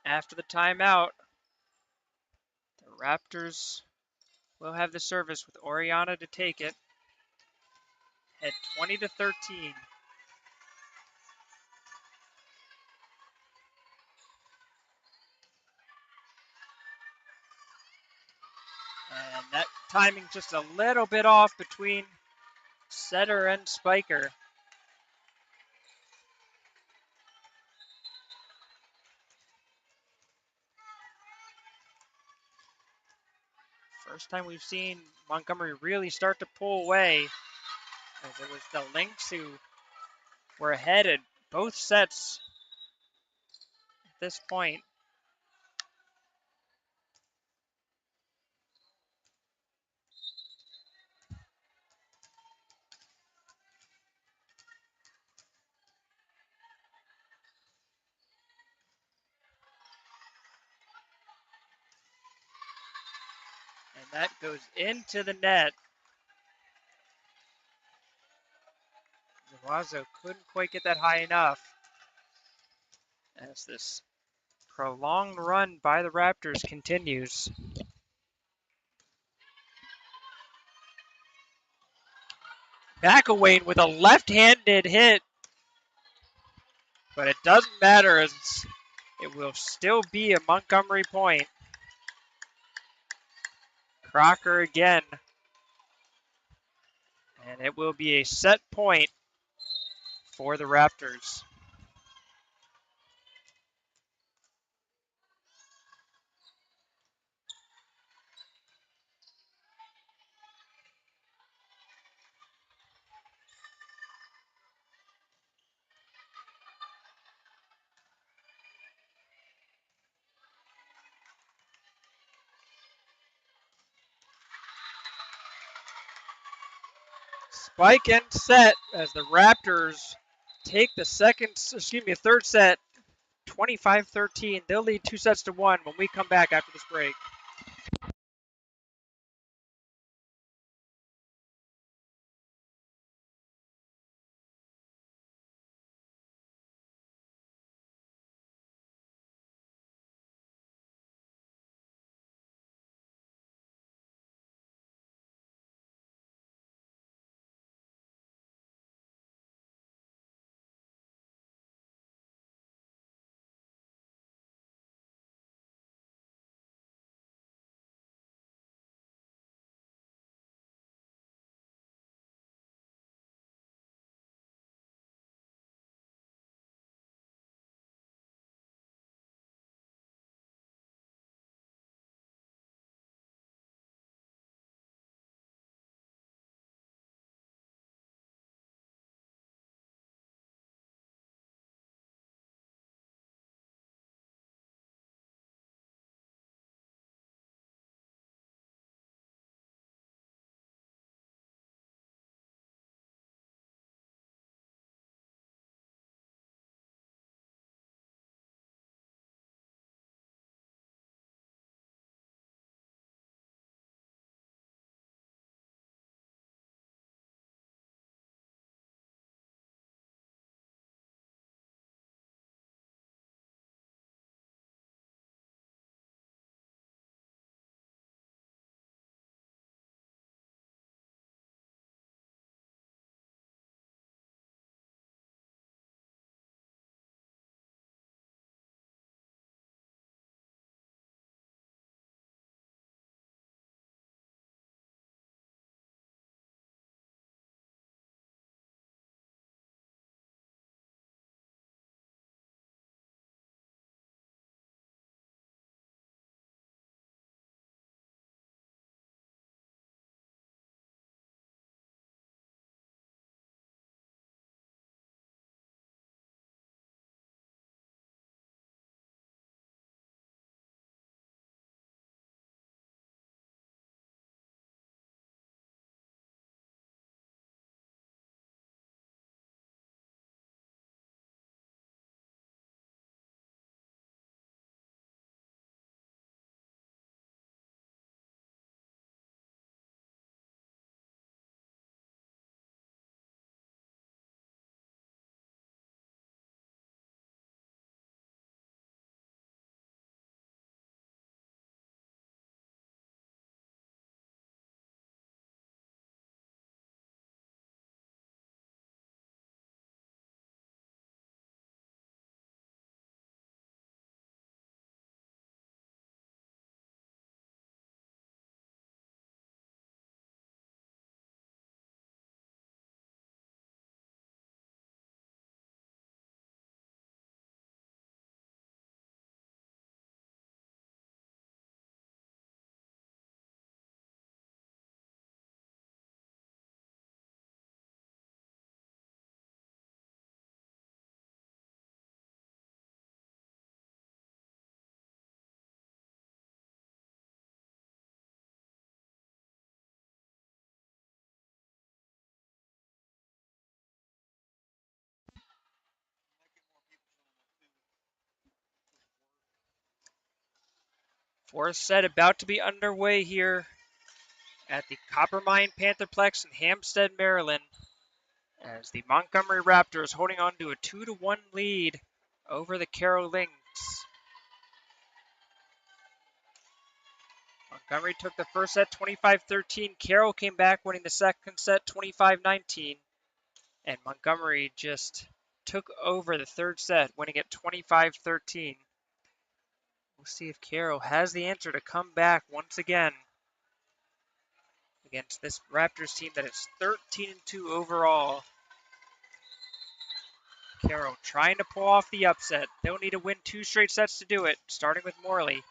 After the timeout, the Raptors will have the service with Oriana to take it at 20-13. And that timing just a little bit off between setter and spiker. First time we've seen Montgomery really start to pull away, as it was the Lynx who were ahead at both sets at this point. And that goes into the net. Zuazo couldn't quite get that high enough. As this prolonged run by the Raptors continues. McElwain with a left-handed hit, but it doesn't matter as it will still be a Montgomery point. Crocker again. And it will be a set point for the Raptors. Spike and set as the Raptors take the third set, 25-13. They'll lead 2-1 when we come back after this break. Fourth set about to be underway here at the Coppermine PantherPlex in Hampstead, Maryland, as the Montgomery Raptors holding on to a 2-1 lead over the Carroll Lynx. Montgomery took the first set 25-13. Carroll came back winning the second set 25-19. And Montgomery just took over the third set, winning it 25-13. We'll see if Carroll has the answer to come back once again against this Raptors team that is 13-2 overall. Carroll trying to pull off the upset. They'll need to win 2 straight sets to do it, starting with Morley.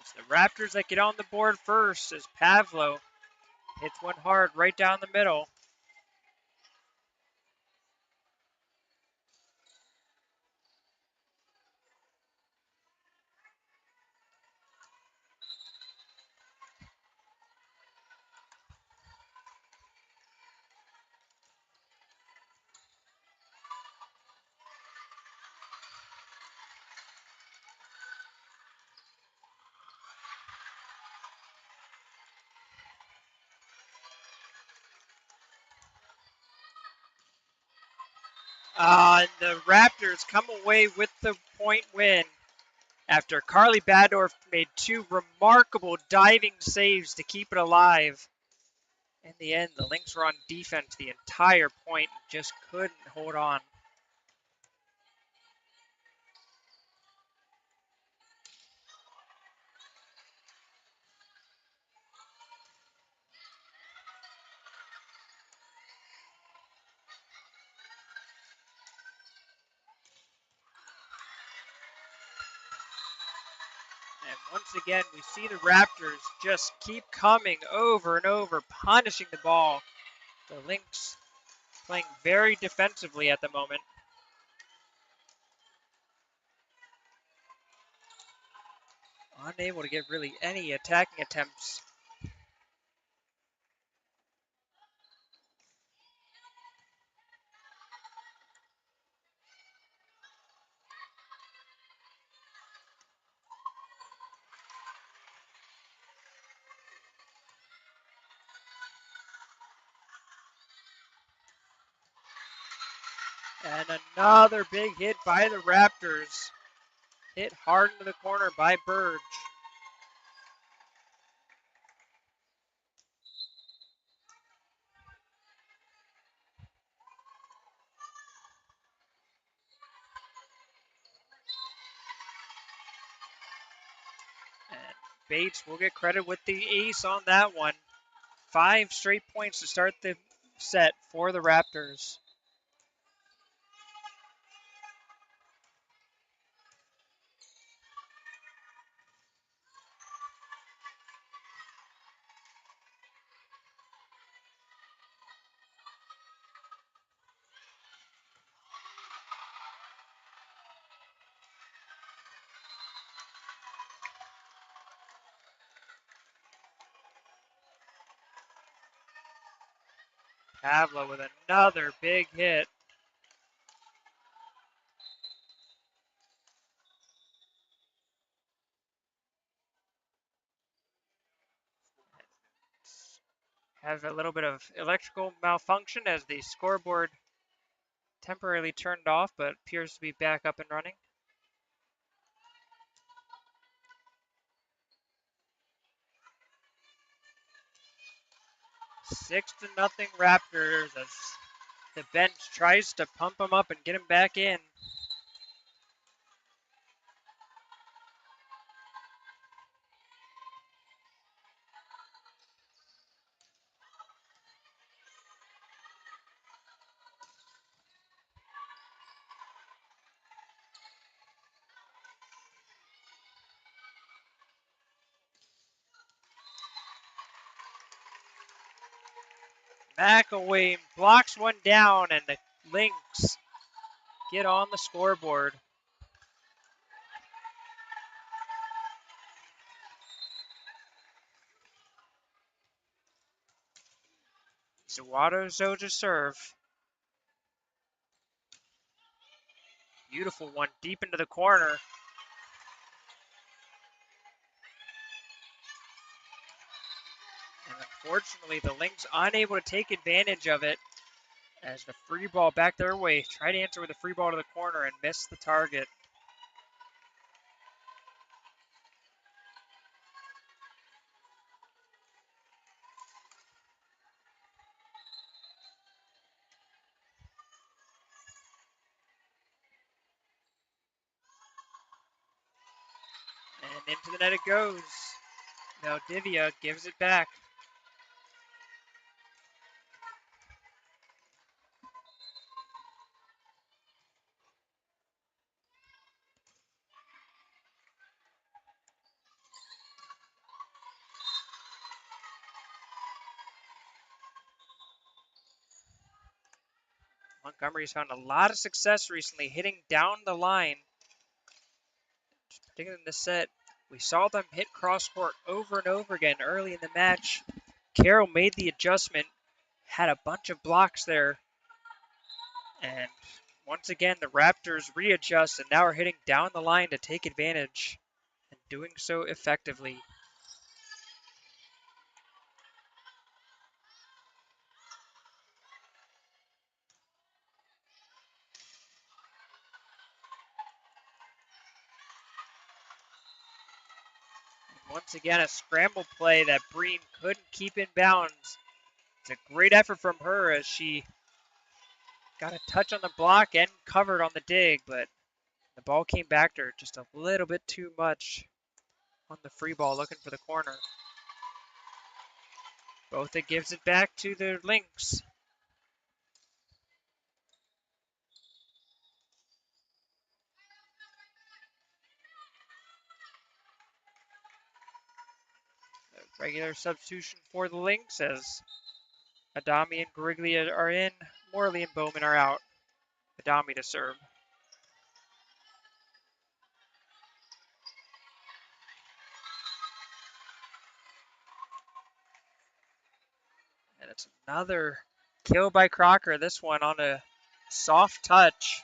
It's the Raptors that get on the board first as Pavlo hits one hard right down the middle. And the Raptors come away with the point win after Carly Badorf made 2 remarkable diving saves to keep it alive. In the end, the Lynx were on defense the entire point and just couldn't hold on. And once again, we see the Raptors just keep coming over and over, punishing the ball. The Lynx playing very defensively at the moment. Unable to get really any attacking attempts. And another big hit by the Raptors. Hit hard into the corner by Burge. And Bates will get credit with the ace on that one. 5 straight points to start the set for the Raptors. Pavlo with another big hit. Have a little bit of electrical malfunction as the scoreboard temporarily turned off, but appears to be back up and running. 6-0 Raptors as the bench tries to pump him up and get him back in. McElwain blocks one down, and the Lynx get on the scoreboard. Zuadozo to serve. Beautiful one deep into the corner. And unfortunately, the Lynx unable to take advantage of it as the free ball back their way. Tried to answer with a free ball to the corner and missed the target. And into the net it goes. Valdivia gives it back. Montgomery's found a lot of success recently hitting down the line. Particularly in this set, we saw them hit cross court over and over again early in the match. Carroll made the adjustment, had a bunch of blocks there, and once again the Raptors readjust and now are hitting down the line to take advantage and doing so effectively. Once again, a scramble play that Breen couldn't keep in bounds. It's a great effort from her as she got a touch on the block and covered on the dig, but the ball came back to her just a little bit too much on the free ball looking for the corner. Botha gives it back to the Lynx. A regular substitution for the Lynx as Adami and Gariglia are in. Morley and Bowman are out. Adami to serve. And it's another kill by Crocker. This one on a soft touch.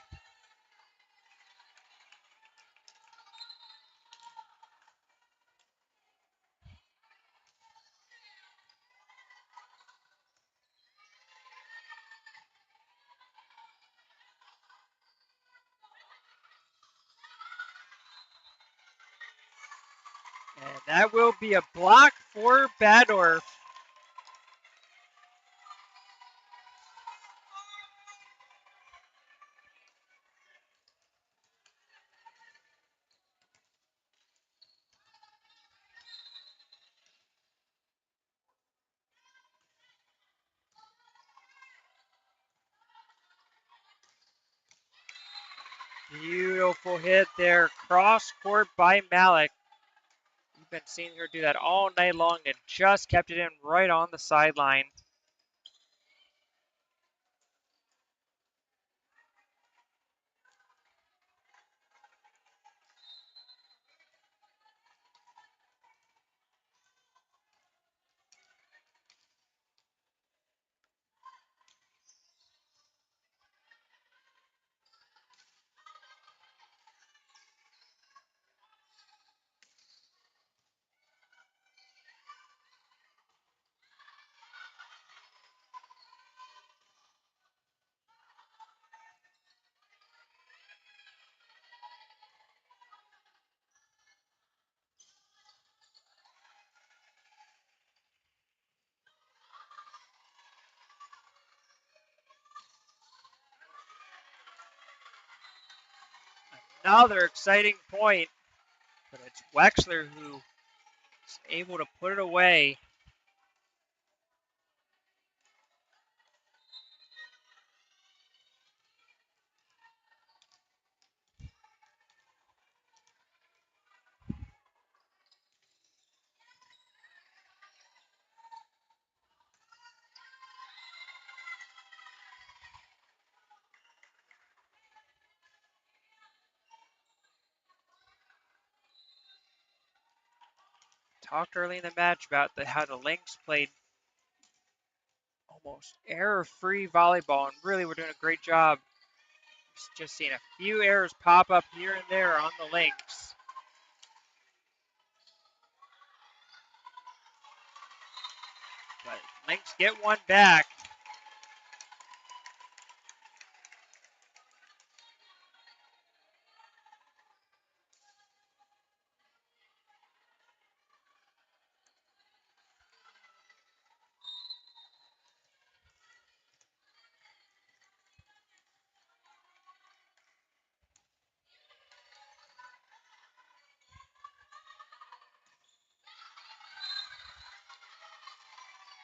And that will be a block for Badorf. Beautiful hit there. Cross court by Malik. We've been seeing her do that all night long and just kept it in right on the sideline. Another exciting point, but it's Wexler who is able to put it away. Talked early in the match about how the Lynx played almost error-free volleyball, and really we're doing a great job. Just seeing a few errors pop up here and there on the Lynx. But Lynx get one back.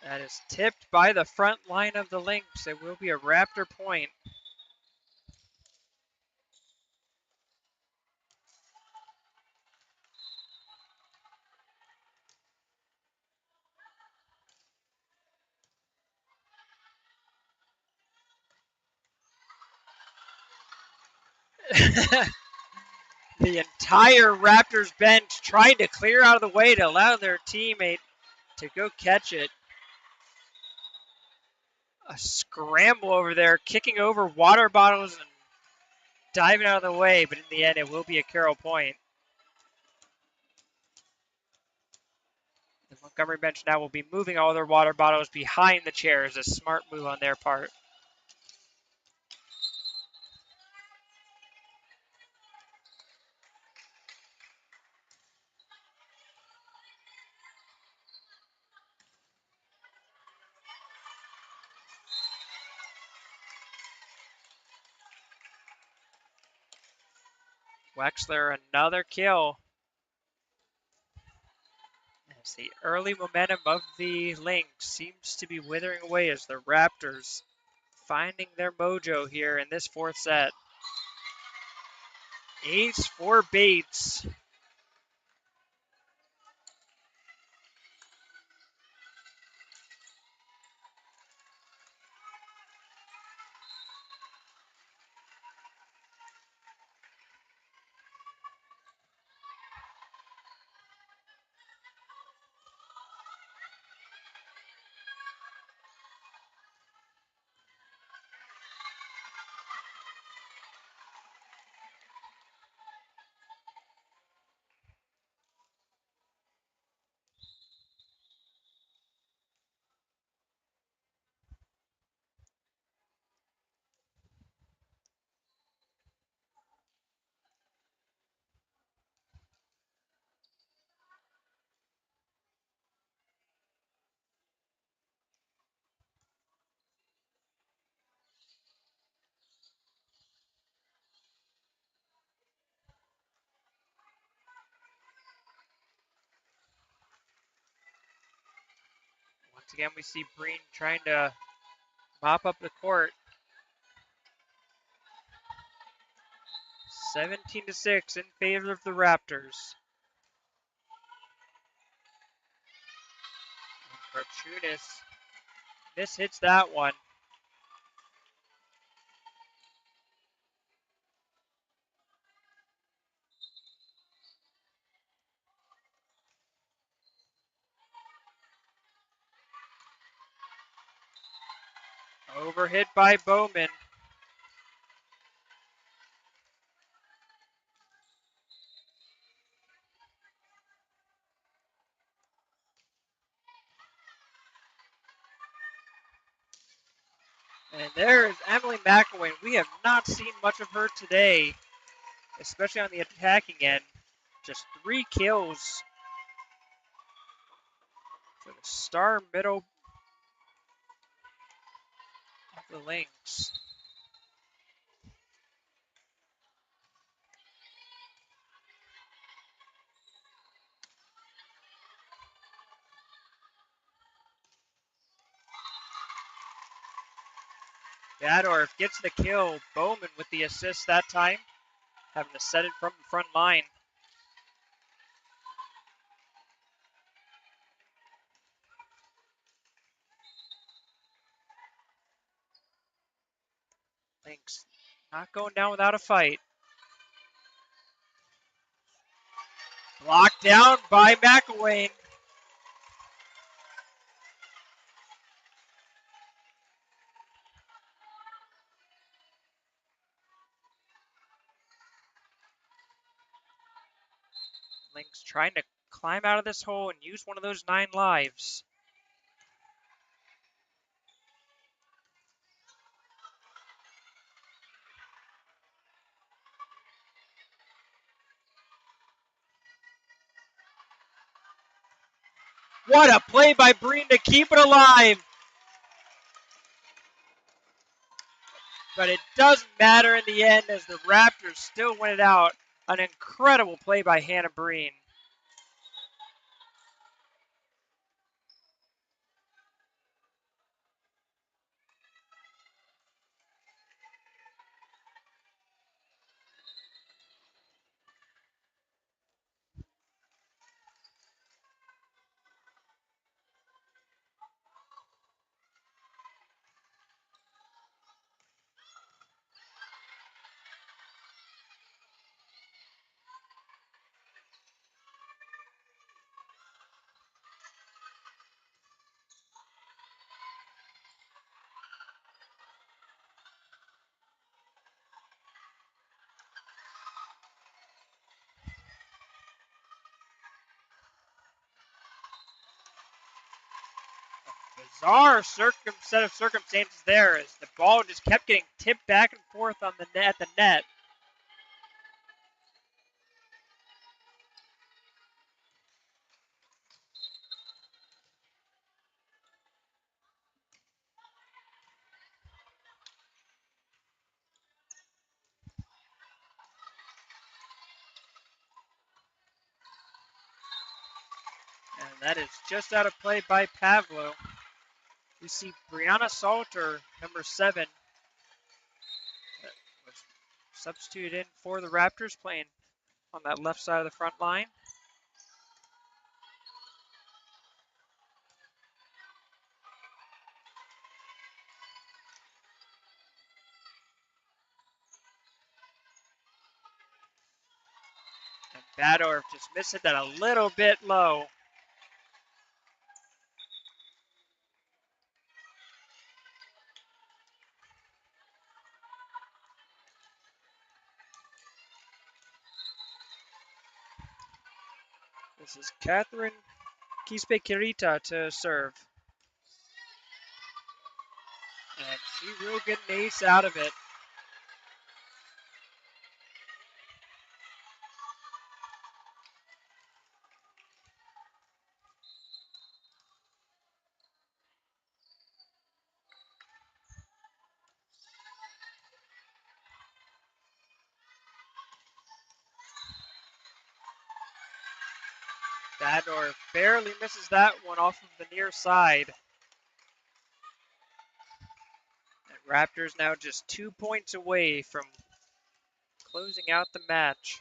That is tipped by the front line of the Lynx. It will be a Raptor point. The entire Raptors bench trying to clear out of the way to allow their teammate to go catch it. A scramble over there, kicking over water bottles and diving out of the way, but in the end it will be a Carroll point. The Montgomery bench now will be moving all their water bottles behind the chairs, a smart move on their part. Wexler, another kill. As the early momentum of the Lynx seems to be withering away as the Raptors finding their mojo here in this fourth set. Ace for Bates. Once again, we see Breen trying to mop up the court. 17-6 in favor of the Raptors. Karchunas mishits that one. Overhit by Bowman. And there is Emily McElwain. We have not seen much of her today, especially on the attacking end. Just 3 kills for the star middle of the Lynx. Dadorf gets the kill. Bowman with the assist that time, having to set it from the front line. Lynx not going down without a fight. Blocked down by McElwain. Lynx trying to climb out of this hole and use one of those 9 lives. What a play by Breen to keep it alive. But it doesn't matter in the end as the Raptors still win it out. An incredible play by Hannah Breen. Bizarre set of circumstances there as the ball just kept getting tipped back and forth on the net, at the net. And that is just out of play by Pavlo. We see Brianna Salter, number 7, was substituted in for the Raptors, playing on that left side of the front line. And Badorf just missed that a little bit low. This is Catherine Quispe-Quirita to serve. And she will get an ace out of it. Badorf barely misses that one off of the near side. And Raptors now just 2 points away from closing out the match.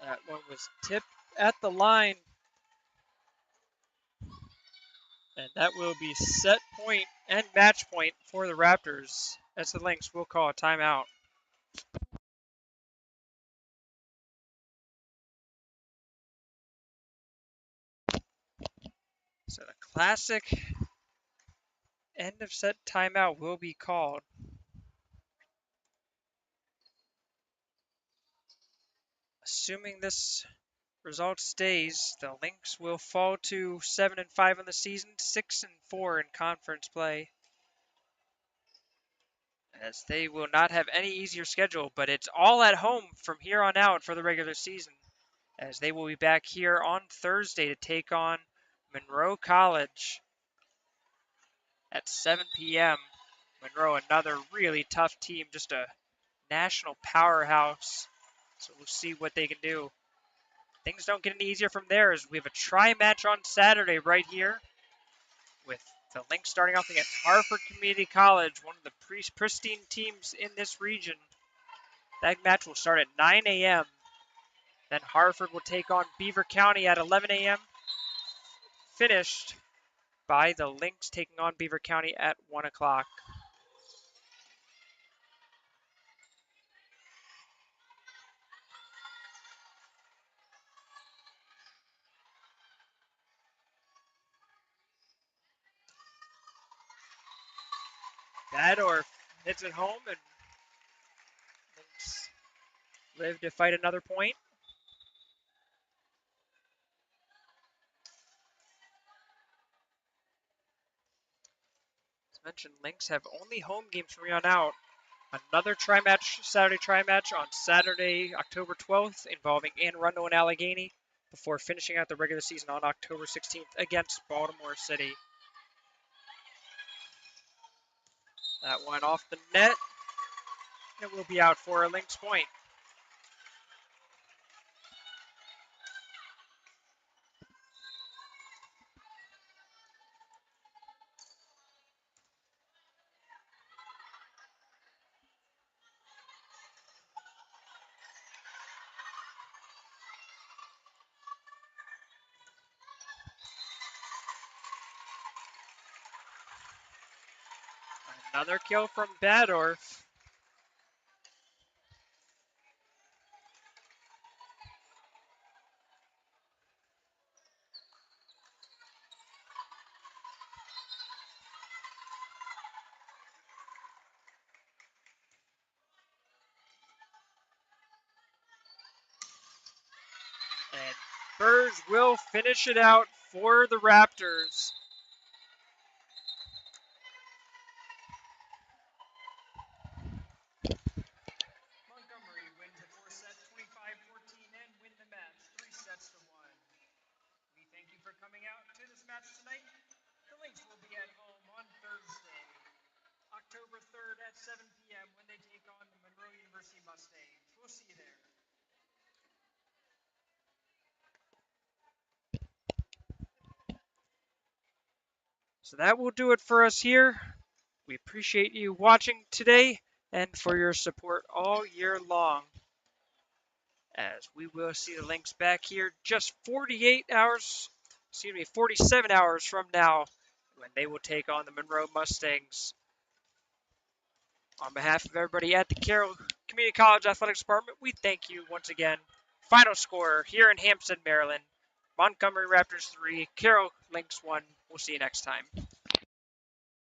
That one was tipped at the line. And that will be set point and match point for the Raptors as the Lynx will call a timeout. So the classic end of set timeout will be called. Assuming this result stays, the Lynx will fall to 7-5 on the season, 6-4 in conference play, as they will not have any easier schedule, but it's all at home from here on out for the regular season, as they will be back here on Thursday to take on Monroe College at 7 p.m. Monroe, another really tough team, just a national powerhouse, so we'll see what they can do. Things don't get any easier from there as we have a tri-match on Saturday right here with the Lynx starting off against Harford Community College, one of the pristine teams in this region. That match will start at 9 a.m. Then Harford will take on Beaver County at 11 a.m. Finished by the Lynx taking on Beaver County at 1 o'clock. Badorf hits it home and Lynx live to fight another point. As mentioned, Lynx have only home games from here on out. Another Saturday tri-match on Saturday, October 12th, involving Anne Arundel and Allegheny, before finishing out the regular season on October 16th against Baltimore City. That one off the net. It will be out for a Lynx point. Another kill from Badorf. And Burrs will finish it out for the Raptors. Montgomery wins a 4-set, 25-14, and win the match 3-1. We thank you for coming out to this match tonight. The Lynx will be at home on Thursday, October 3rd at 7 p.m. when they take on the Monroe University Mustangs. We'll see you there. So that will do it for us here. We appreciate you watching today and for your support all year long. As we will see the Lynx back here just 47 hours from now when they will take on the Monroe Mustangs. On behalf of everybody at the Carroll Community College Athletics Department, we thank you once again. Final score here in Hampstead, Maryland. Montgomery Raptors 3, Carroll Lynx 1. We'll see you next time.